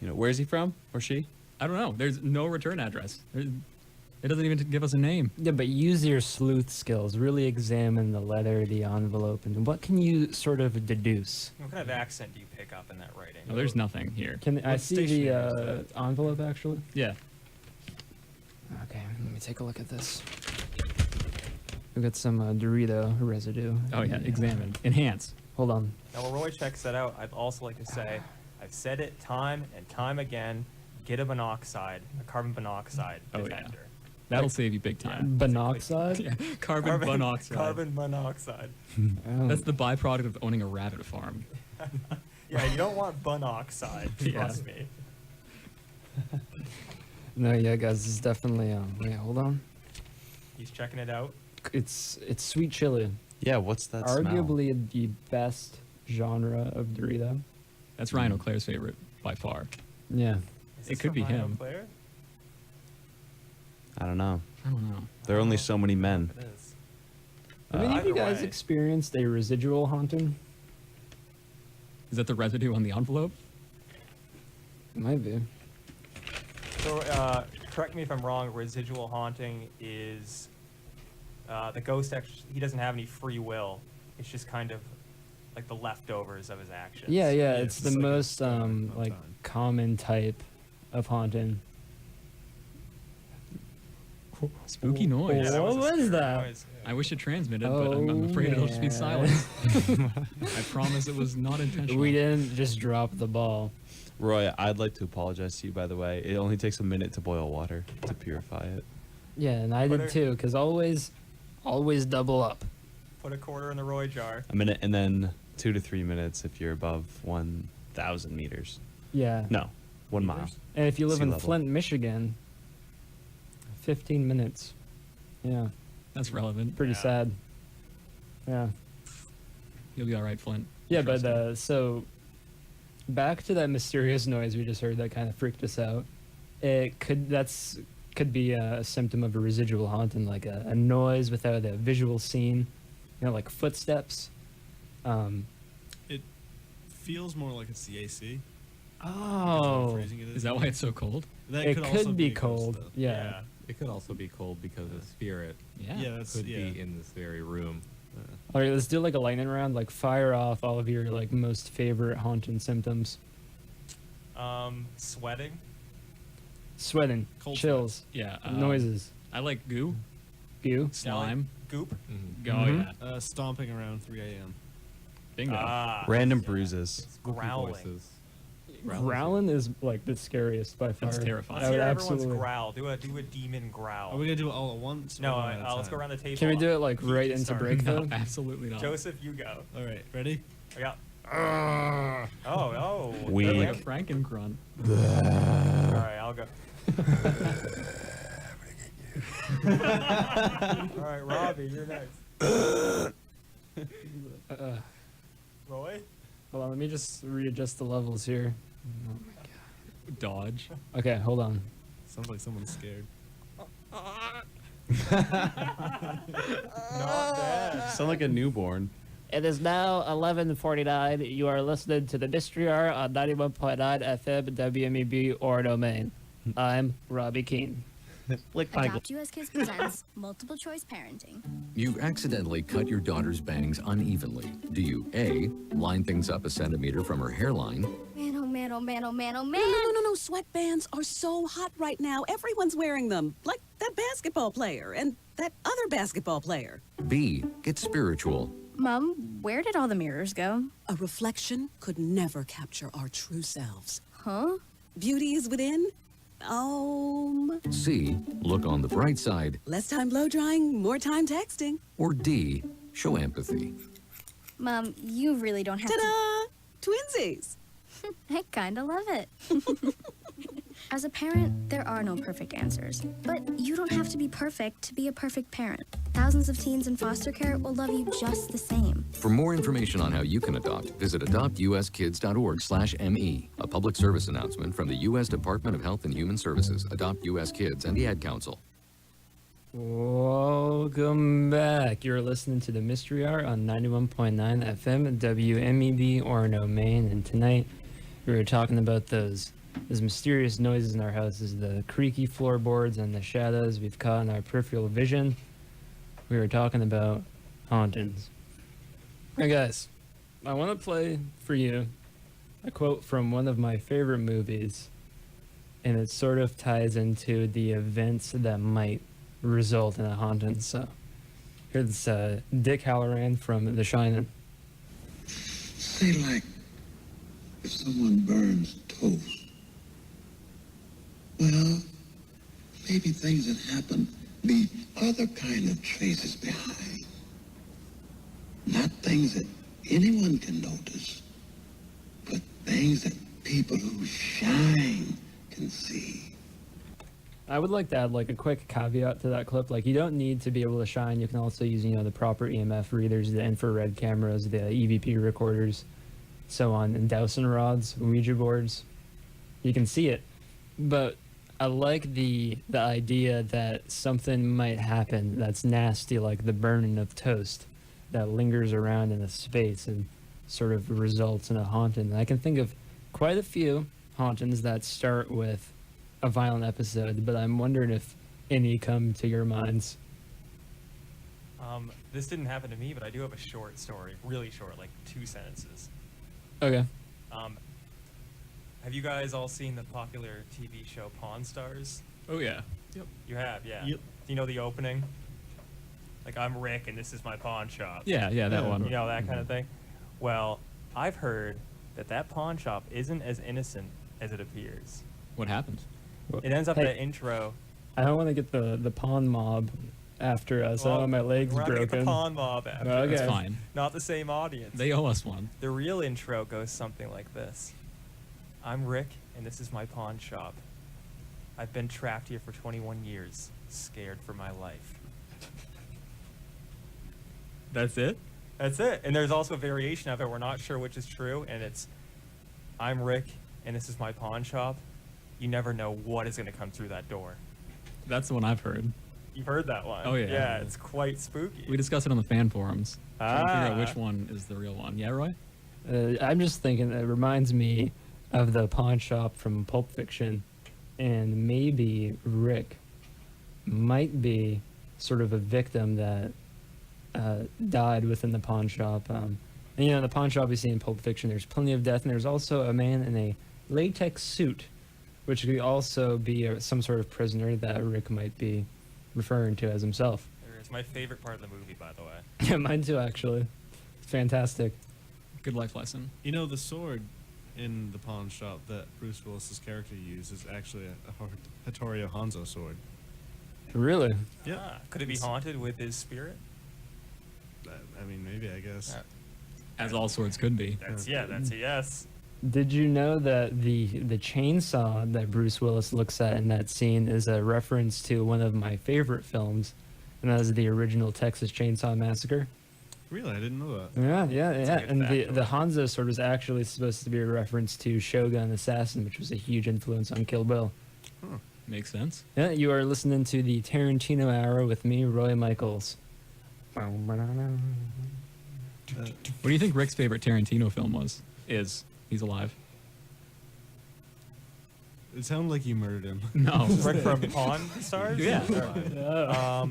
Where is he from or she? I don't know. There's no return address. It doesn't even give us a name. Yeah, but use your sleuth skills. Really examine the letter, the envelope, and what can you sort of deduce? What kind of accent do you pick up in that writing? No, there's nothing here. Can I What see station the is envelope, actually? Yeah. Okay, let me take a look at this. We got some Dorito residue. Oh yeah. Examine. Enhance. Hold on. Now, while Roy checks that out, I'd also like to say, I've said it time and time again, get a carbon monoxide Oh, yeah. detector. That'll save you big time. Monoxide? Yeah, carbon monoxide. Carbon monoxide. Oh. That's the byproduct of owning a rabbit farm. Yeah, you don't want monoxide. Trust me. No, yeah, guys, this is definitely. Wait, hold on. He's checking it out. It's sweet chili. Yeah, what's that smell? Arguably the best genre of Dorito. That's Ryan O'Clair's favorite by far. Yeah. Is It this could from be Ryan him. O'Clair? I don't know. I don't know. There are only so many men. It is. Have any of you Either guys way. experienced a residual haunting? Is that the residue on the envelope? Might be. So, correct me if I'm wrong. Residual haunting is the ghost. Actually, he doesn't have any free will. It's just kind of like the leftovers of his actions. Yeah, yeah, Yeah, it's it's the like a most time. like common type of haunting. Spooky noise. Yeah, that What a was scary that? noise. I wish it transmitted, but I'm Oh, afraid it'll just be man. silent. I promise it was not intentional. We didn't just drop the ball. Roy, I'd like to apologize to you, by the way. It only takes a minute to boil water to purify it. Yeah, and I Put did it- too, because always double up. Put a quarter in the Roy jar. A minute and then 2 to 3 minutes if you're above 1,000 meters. Yeah. No, 1 mile. Meters? And if you live Sea in level. Flint, Michigan, 15 minutes. Yeah, That's relevant. pretty Yeah. sad. Yeah. You'll be all right, Flint. Yeah, Trust but me. so back to that mysterious noise we just heard that kind of freaked us out. It could be a symptom of a residual haunting, like a noise without a visual scene, like footsteps. It feels more like it's the AC. Oh, Freezing it Is that why it's so cold? That it also could be a ghost, cold. though. Yeah. It could also be cold because the spirit Yeah, that's could yeah. be in this very room. All right, let's do like a lightning round. Like fire off all of your like most favorite haunting symptoms. Sweating. Sweating, Cold chills, Yeah. noises, I like goo, goo. slime. Goop. Oh, Mhm. yeah. Stomping around 3 a.m. Bingo. Ah. Random yeah. bruises. Spooky Growling. voices. Growling is like the scariest by far. That's terrifying. I Let's would hear everyone's absolutely. growl. Do a demon growl. Are we gonna do it all at once? or No, one at a let's go time? around the table. Can we do it like You right can into start. break No, though? absolutely not. Joseph, you go. All right, ready? Yeah. Oh. Weak. Like a Okay. Franken grunt. All right, I'll go. All right, Robbie, you're next. Roy? Hold on, let me just readjust the levels here. Dodge. Okay, hold on. Sounds like someone's scared. Not bad. Sound like a newborn. It is now 11:49. You are listening to the Mystery Hour on 91.9 FM WMEB or domain. I'm Robbie Keane. Adopt US Kids presents multiple choice parenting. You accidentally cut your daughter's bangs unevenly. Do you A, line things up a centimeter from her hairline, Man, oh man, oh man, oh man, oh man. No. Sweatbands are so hot right now. Everyone's wearing them. Like that basketball player and that other basketball player. B, get spiritual, Mom, where did all the mirrors go? A reflection could never capture our true selves. Huh? Beauty is within. C, look on the bright side, Less time blow drying, more time texting. or D, show empathy. Mom, you really don't have Ta-da! Twinsies. to. I kinda love it. As a parent, there are no perfect answers. But you don't have to be perfect to be a perfect parent. Thousands of teens in foster care will love you just the same. For more information on how you can adopt, visit adoptuskids.org/ME. A public service announcement from the U.S. Department of Health and Human Services, Adopt U.S. Kids, and the Ad Council. Welcome back. You're listening to the Mystery Hour on 91.9 FM WMEB Orono, Maine. And tonight we were talking about those mysterious noises in our houses, the creaky floorboards and the shadows we've caught in our peripheral vision. We were talking about hauntings. Hey guys, I want to play for you a quote from one of my favorite movies, and it sort of ties into the events that might result in a haunting. So here's Dick Halloran from The Shining. Say like if someone burns toast. Well, maybe things that happen leave other kind of traces behind. Not things that anyone can notice, but things that people who shine can see. I would like to add like a quick caveat to that clip. Like, you don't need to be able to shine. You can also use, the proper EMF readers, the infrared cameras, the EVP recorders, so on, and dowsing rods, Ouija boards. You can see it. But I like the idea that something might happen that's nasty, like the burning of toast, that lingers around in a space and sort of results in a haunting. And I can think of quite a few hauntings that start with a violent episode, but I'm wondering if any come to your minds. This didn't happen to me, but I do have a short story, really short, like 2 sentences. Okay. Have you guys all seen the popular TV show Pawn Stars? Oh, yeah. Yep. You have, yeah. Yep. Do you know the opening? Like, I'm Rick and this is my pawn shop. Yeah, that one. You know, that kind of thing? Well, I've heard that pawn shop isn't as innocent as it appears. What happened? It ends up Hey, the intro. I don't want to get the pawn mob after us. I don't want my legs we're not gonna broken. get the pawn mob after. Okay. That's fine. Not the same audience. They owe us one. The real intro goes something like this. I'm Rick, and this is my pawn shop. I've been trapped here for 21 years, scared for my life. That's it? That's it. And there's also a variation of it. We're not sure which is true, and it's, I'm Rick, and this is my pawn shop. You never know what is going to come through that door. That's the one I've heard. You've heard that one? Oh, yeah. Yeah, it's quite spooky. We discussed it on the fan forums. Trying to figure out Ah. which one is the real one. Yeah, Roy? I'm just thinking, it reminds me of the pawn shop from Pulp Fiction, and maybe Rick might be sort of a victim that died within the pawn shop. And the pawn shop you see in Pulp Fiction, there's plenty of death, and there's also a man in a latex suit, which could also be some sort of prisoner that Rick might be referring to as himself. It's my favorite part of the movie, by the way. Yeah, mine too, actually. Fantastic. Good life lesson. You know, the sword in the pawn shop that Bruce Willis's character used is actually a Hattori Hanzo sword. Really? Yeah. Could it be haunted with his spirit? I mean, maybe, I guess. As all swords could be. That's a yes. Did you know that the chainsaw that Bruce Willis looks at in that scene is a reference to one of my favorite films, and that is the original Texas Chainsaw Massacre? Really? I didn't know that. Yeah. a good And the factoid. Hanzo sword was actually supposed to be a reference to Shogun Assassin, which was a huge influence on Kill Bill. Makes sense. Yeah, you are listening to the Tarantino Hour with me, Roy Michaels. What do you think Rick's favorite Tarantino film was? He's alive. It sounded like you murdered him. No. Rick from Pawn Stars? Yeah.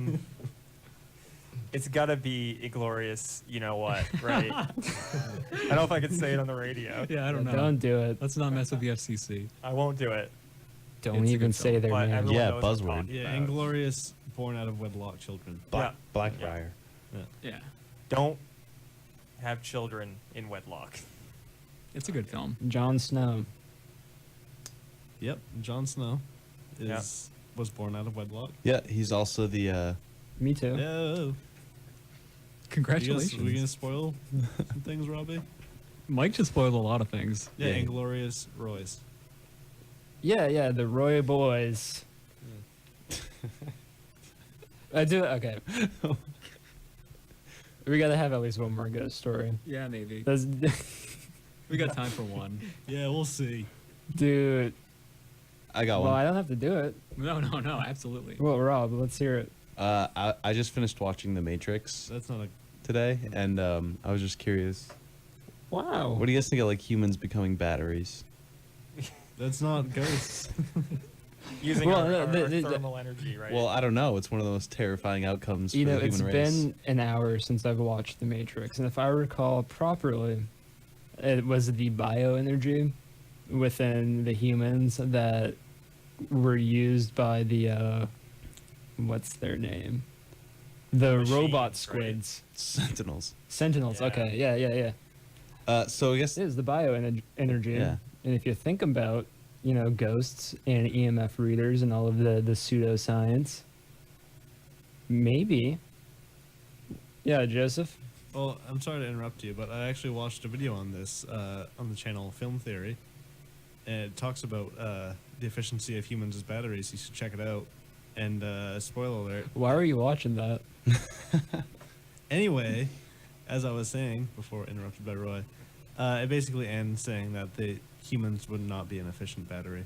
It's gotta be Inglorious, you know what, right? I don't know if I could say it on the radio. Yeah, I don't know. Don't do it. Let's not mess with the FCC. I won't do it. Don't It's a even good say film. their But name. everyone Yeah, knows what I'm buzzword. talking Yeah, about. Inglorious, born out of wedlock children. Blackbriar. Yeah. Don't have children in wedlock. It's a good film. Jon Snow. Yep, Jon Snow was born out of wedlock. Yeah, he's also the Me too. Yeah. Congratulations. Are we gonna spoil some things, Robbie? Mike just spoiled a lot of things. Yeah, Inglorious Royce. Yeah, the Roy Boys. I do okay. We gotta have at least one more ghost story. Yeah, maybe. That's, We got time for one. Yeah, we'll see. dude. I got Well, one. I don't have to do it. No, absolutely. Well, Rob, let's hear it. I just finished watching The Matrix That's not a. today, and I was just curious. Wow. What do you guys think of like humans becoming batteries? That's not ghosts. Using Well, our the- thermal energy, right? Well, I don't know. It's one of the most terrifying outcomes You for know, the it's human race. been an hour since I've watched The Matrix, and if I recall properly, it was the bioenergy within the humans that were used by the what's their name? The Machines, robot right? squids. Sentinels. Sentinels. Yeah. Okay. Yeah. So I guess It is the bioenergy. Yeah. And if you think about, ghosts and EMF readers and all of the pseudoscience, Maybe. Yeah, Joseph. Well, I'm sorry to interrupt you, but I actually watched a video on this on the channel Film Theory, and it talks about the efficiency of humans as batteries. You should check it out. And spoiler alert. Why were you watching that? Anyway, as I was saying before interrupted by Roy, it basically ends saying that the humans would not be an efficient battery.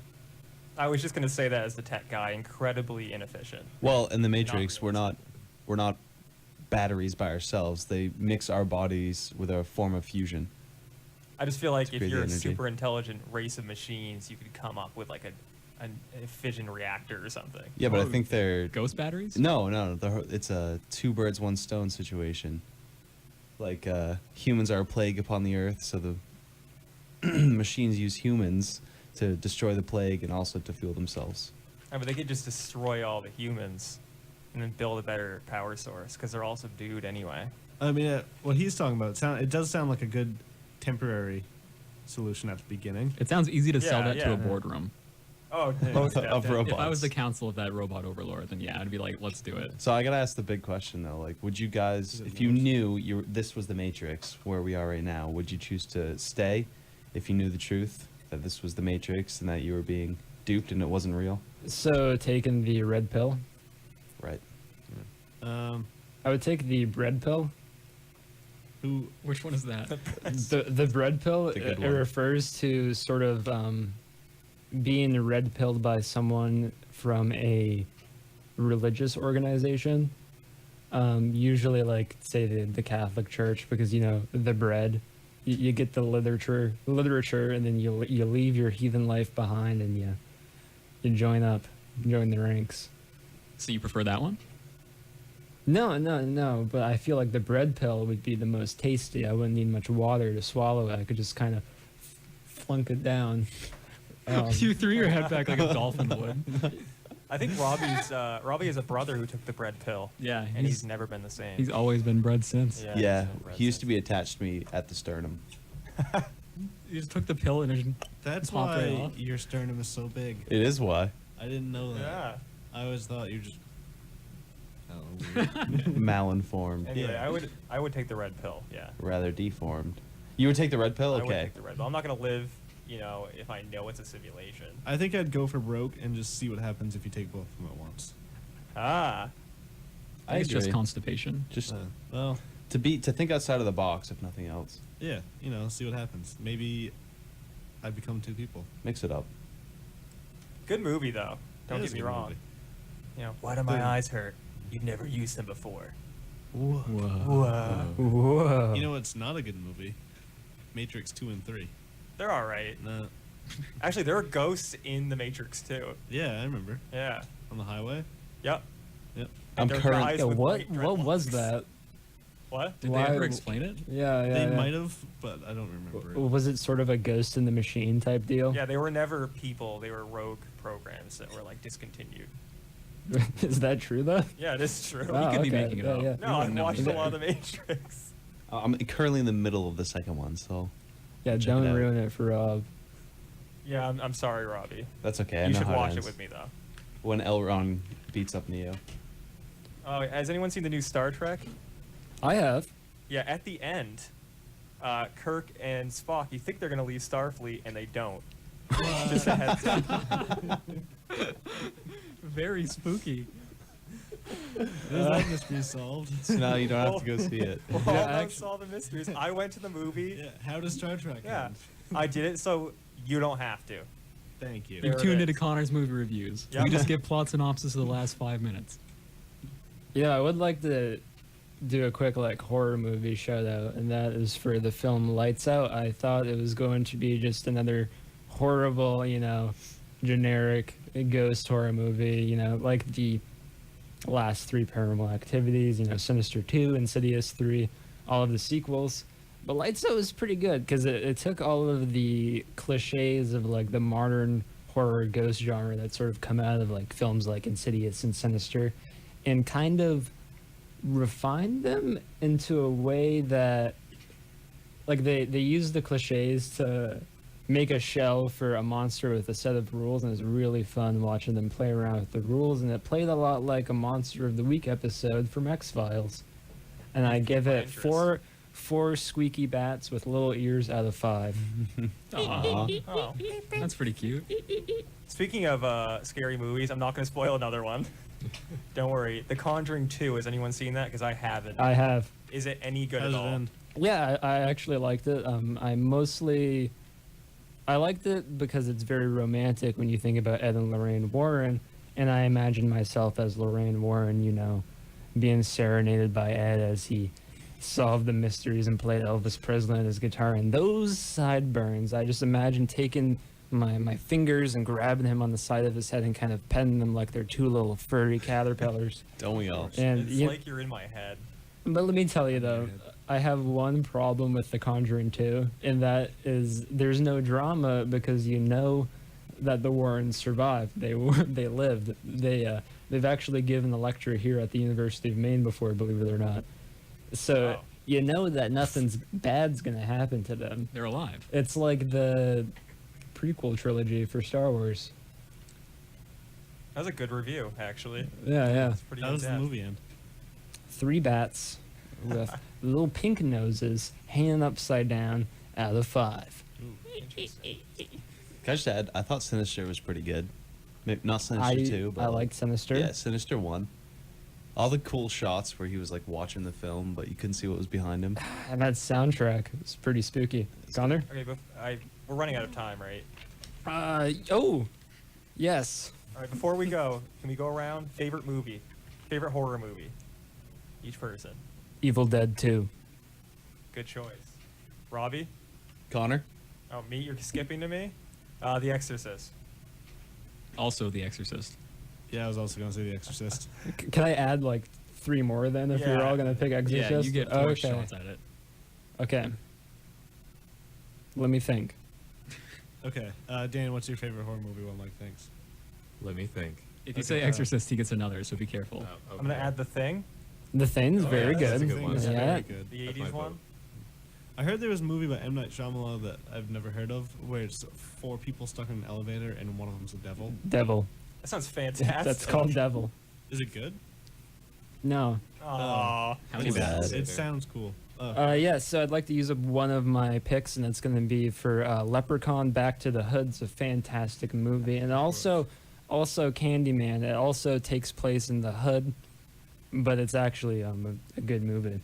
I was just gonna say that as the tech guy, incredibly inefficient. Well, in the Matrix, we're not batteries by ourselves. They mix our bodies with a form of fusion. I just feel like To if create the you're a energy. super intelligent race of machines, you could come up with like a fission reactor or something. Yeah, but I think they're ghost batteries. No, it's a two birds, one stone situation. Like humans are a plague upon the earth, so the machines use humans to destroy the plague and also to fuel themselves. I mean, they could just destroy all the humans and then build a better power source because they're all subdued anyway. I mean, what he's talking about, it does sound like a good temporary solution at the beginning. It sounds easy to sell Yeah, that to yeah. a boardroom. Oh, of robots. If I was the council of that robot overlord, then yeah, I'd be like, let's do it. So I gotta ask the big question though, like, would you guys, if you knew this was the Matrix, where we are right now, would you choose to stay if you knew the truth that this was the Matrix and that you were being duped and it wasn't real? So taking the red pill. Right. I would take the bread pill. Which one is that? The bread pill. The good It one. refers to sort of being red pilled by someone from a religious organization. Usually, like say the Catholic Church, because the bread. You get the literature, and then you leave your heathen life behind, and you join the ranks. So you prefer that one? No, but I feel like the bread pill would be the most tasty. I wouldn't need much water to swallow it. I could just kind of flunk it down. You threw your head back like a dolphin would. I think Robbie has a brother who took the bread pill. Yeah, and he's never been the same. He's always been bred since. Yeah, he used to be attached to me at the sternum. You just took the pill and it just That's popped right why off. your sternum is so big. It is why. I didn't know that. Yeah. I always thought you just. Malinformed. Anyway, I would take the red pill. Yeah. Rather deformed. You would take the red pill? I would Okay. take the red pill. I'm not gonna live, if I know it's a simulation. I think I'd go for broke and just see what happens if you take both of them at once. Ah. I think it's just agree. constipation. Just Well, to think outside of the box, if nothing else. yeah, see what happens. Maybe I become two people. Mix it up. Good movie though. Don't It is get me a good wrong. movie. Why do my eyes hurt? You've never used them before. Whoa. You know what's not a good movie? Matrix 2 and 3. They're all right. No. Actually, there were ghosts in the Matrix too. Yeah, I remember. Yeah. On the highway? Yep. Yep. I'm They're current- guys Yeah, with what white was dreadlocks. that? What? Did Why- they ever explain it? Yeah, They yeah. might have, but I don't remember it. Was it sort of a ghost in the machine type deal? Yeah, they were never people. They were rogue programs that were like discontinued. Is that true though? Yeah, it is true. Oh, could be okay. making it Yeah, up. yeah. No, I've watched Is a it- lot of the Matrix. I'm currently in the middle of the second one, so Yeah, check don't it out. ruin it for Rob. Yeah, I'm sorry, Robbie. That's okay. I You know should how watch it ends. with me though. When Elrond beats up Neo. Has anyone seen the new Star Trek? I have. Yeah, at the end, Kirk and Spock, you think they're gonna leave Starfleet, and they don't. Just a heads up. Very spooky. Is that mystery solved? So now you don't have to go see it. Well, Yeah, don't actually- solve the mysteries. I went to the movie. Yeah, how does Star Trek Yeah, end? I did it, so you don't have to. Thank you. There You've it tuned is. into Connor's movie reviews. Yep. We just give plot synopsis of the last 5 minutes. Yeah, I would like to do a quick horror movie shout out, and that is for the film Lights Out. I thought it was going to be just another horrible, generic ghost horror movie, like the last three Paranormal Activities, Sinister 2, Insidious 3, all of the sequels. But Lights Out was pretty good because it took all of the cliches of the modern horror ghost genre that sort of come out of films like Insidious and Sinister, and kind of refined them into a way that they use the cliches to make a shell for a monster with a set of rules, and it's really fun watching them play around with the rules. And it played a lot like a Monster of the Week episode from X-Files. And I give it four squeaky bats with little ears out of 5. Aw. Oh. That's pretty cute. Speaking of scary movies, I'm not going to spoil another one. Don't worry. The Conjuring 2, has anyone seen that? Because I haven't. I have. Is it any good How's at it all? end? Yeah, I actually liked it. I liked it because it's very romantic when you think about Ed and Lorraine Warren, and I imagine myself as Lorraine Warren, you know, being serenaded by Ed as he solved the mysteries and played Elvis Presley on his guitar. And those sideburns, I just imagine taking my fingers and grabbing him on the side of his head and kind of petting them like they're 2 little furry caterpillars. Don't we all? And It's like you're in my head. but let me tell you though, I have one problem with The Conjuring 2, and that is there's no drama because you know that the Warrens survived. They lived. They've actually given a lecture here at the University of Maine before, believe it or not. So you know that nothing's bad's gonna happen to them. They're alive. It's like the prequel trilogy for Star Wars. That was a good review, actually. Yeah. It's pretty How does the in-depth. movie end? 3 bats with little pink noses hanging upside down out of 5. Can I just add, I thought Sinister was pretty good. Maybe not Sinister 2, but I liked Sinister. Yeah, Sinister 1. All the cool shots where he was like watching the film, but you couldn't see what was behind him. And that soundtrack was pretty spooky. Connor? Okay, but we're running out of time, right? Oh, yes. All right, before we go, can we go around? Favorite movie? Favorite horror movie? Each person. Evil Dead 2. Good choice. Robbie? Connor? Oh, me? You're skipping to me? The Exorcist. Also, The Exorcist. Yeah, I was also going to say The Exorcist. Can I add like 3 more then if you're Yeah. all going to pick Exorcist? Yeah, you get 4 okay. shots at it. Okay. Let me think. Okay, Dan, what's your favorite horror movie? One Mike thinks. Let me think. If you Okay, say Exorcist, he gets another, so be careful. I'm going to add The Thing. The Thing's very yeah, that's good. a good one. That's Yeah. very good. The That's 80s my one. vote. I heard there was a movie by M. Night Shyamalan that I've never heard of, where it's 4 people stuck in an elevator and one of them's a devil. Devil. That sounds fantastic. That's called Devil. Is it good? No. Aww. How many bats? It sounds cool. Yeah, so I'd like to use up one of my picks, and it's going to be for Leprechaun Back to the Hood's a fantastic movie. And also Candyman. It also takes place in the hood, but it's actually a good movie.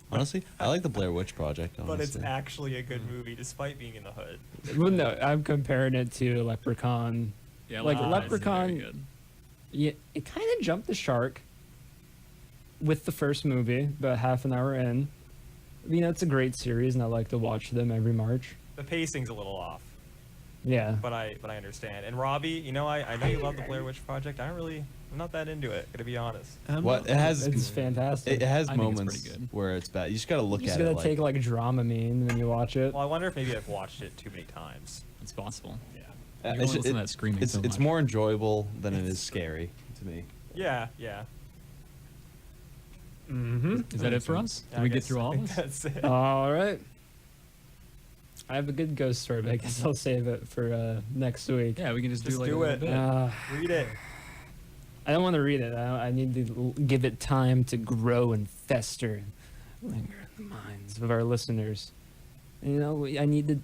Honestly, I like the Blair Witch Project. Honestly. But it's actually a good movie, despite being in the hood. Well, no, I'm comparing it to Leprechaun. Yeah, Like Leprechaun is very Leprechaun, good. yeah, it kind of jumped the shark with the first movie, about half an hour in. You know, it's a great series, and I like to watch them every March. The pacing's a little off, Yeah. but I understand. And Robbie, you know, I know you love the Blair Witch Project. I'm not that into it, to be honest. What it has, It's fantastic. it has I think it's moments pretty good. where it's bad. You just gotta look You just at gotta it. take like Dramamine when you watch it. Well, I wonder if maybe I've watched it too many times. It's possible. Yeah. You don't listen to that screaming It's so it's much. more enjoyable than it is scary to me. Yeah. Mm-hmm. Is that it for us? Did we get through all of us? That's it. All right. I have a good ghost story, but I guess I'll save it for next week. Yeah, we can just Just do like do a it. little bit. Read it. I don't want to read it. I need to give it time to grow and fester and linger in the minds of our listeners. You know, I need to.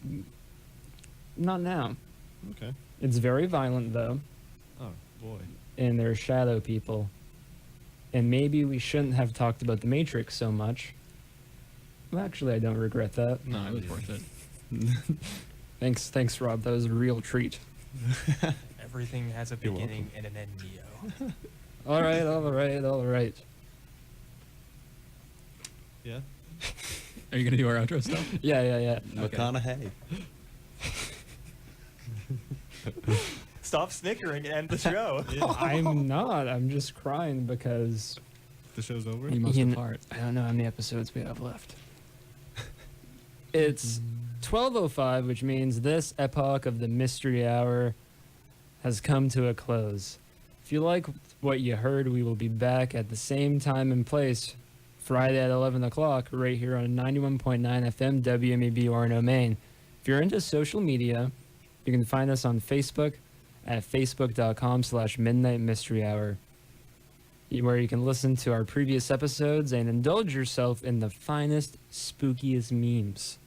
Not now. Okay. It's very violent, though, Oh, boy. and there are shadow people. And maybe we shouldn't have talked about The Matrix so much. Well, actually, I don't regret that. No, it was worth it. Thanks, Rob. That was a real treat. Everything has a You're beginning and an end, Neo. All right. Yeah? Are you gonna do our outro stuff? Yeah. McConaughey. Stop snickering and end the show. I'm not. I'm just crying because The show's over? You must depart. I don't know how many episodes we have left. It's 12:05, which means this epoch of the Mystery Hour has come to a close. If you like what you heard, we will be back at the same time and place Friday at 11 o'clock right here on 91.9 FM WMEB Orono, Maine. If you're into social media, you can find us on Facebook at facebook.com/Midnight Mystery Hour, where you can listen to our previous episodes and indulge yourself in the finest, spookiest memes.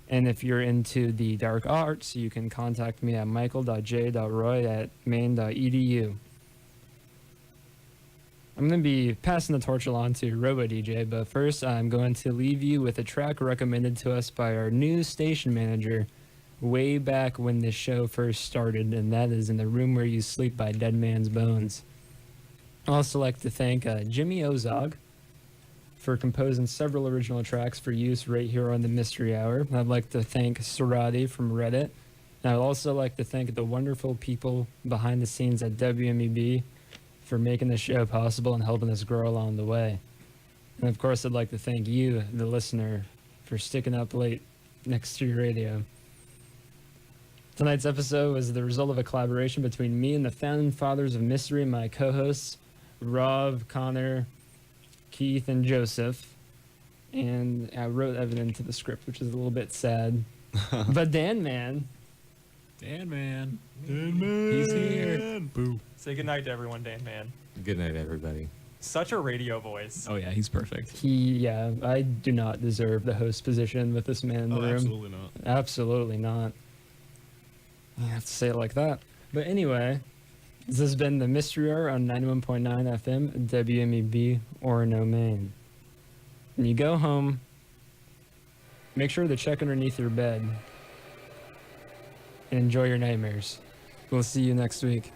And if you're into the dark arts, you can contact me at michael.j.roy@maine.edu. I'm going to be passing the torch along to Robo DJ, but first I'm going to leave you with a track recommended to us by our new station manager way back when this show first started, and that is In the Room Where You Sleep by Dead Man's Bones. I'd also like to thank Jimmy Ozog for composing several original tracks for use right here on the Mystery Hour. I'd like to thank Sarati from Reddit. And I'd also like to thank the wonderful people behind the scenes at WMEB for making the show possible and helping us grow along the way. And of course, I'd like to thank you, the listener, for sticking up late next to your radio. Tonight's episode was the result of a collaboration between me and the founding fathers of mystery, my co-hosts, Rob, Connor, Keith, and Joseph. And I wrote Evan into the script, which is a little bit sad. But Dan Man. He's here. Boo. Say goodnight to everyone, Dan Man. Good night, everybody. Such a radio voice. Oh yeah, he's perfect. I do not deserve the host position with this man in the room. Absolutely not. Absolutely not. You have to say it like that. But anyway, this has been the Mystery Hour on 91.9 FM, WMEB, Orono, Maine. When you go home, make sure to check underneath your bed and enjoy your nightmares. We'll see you next week.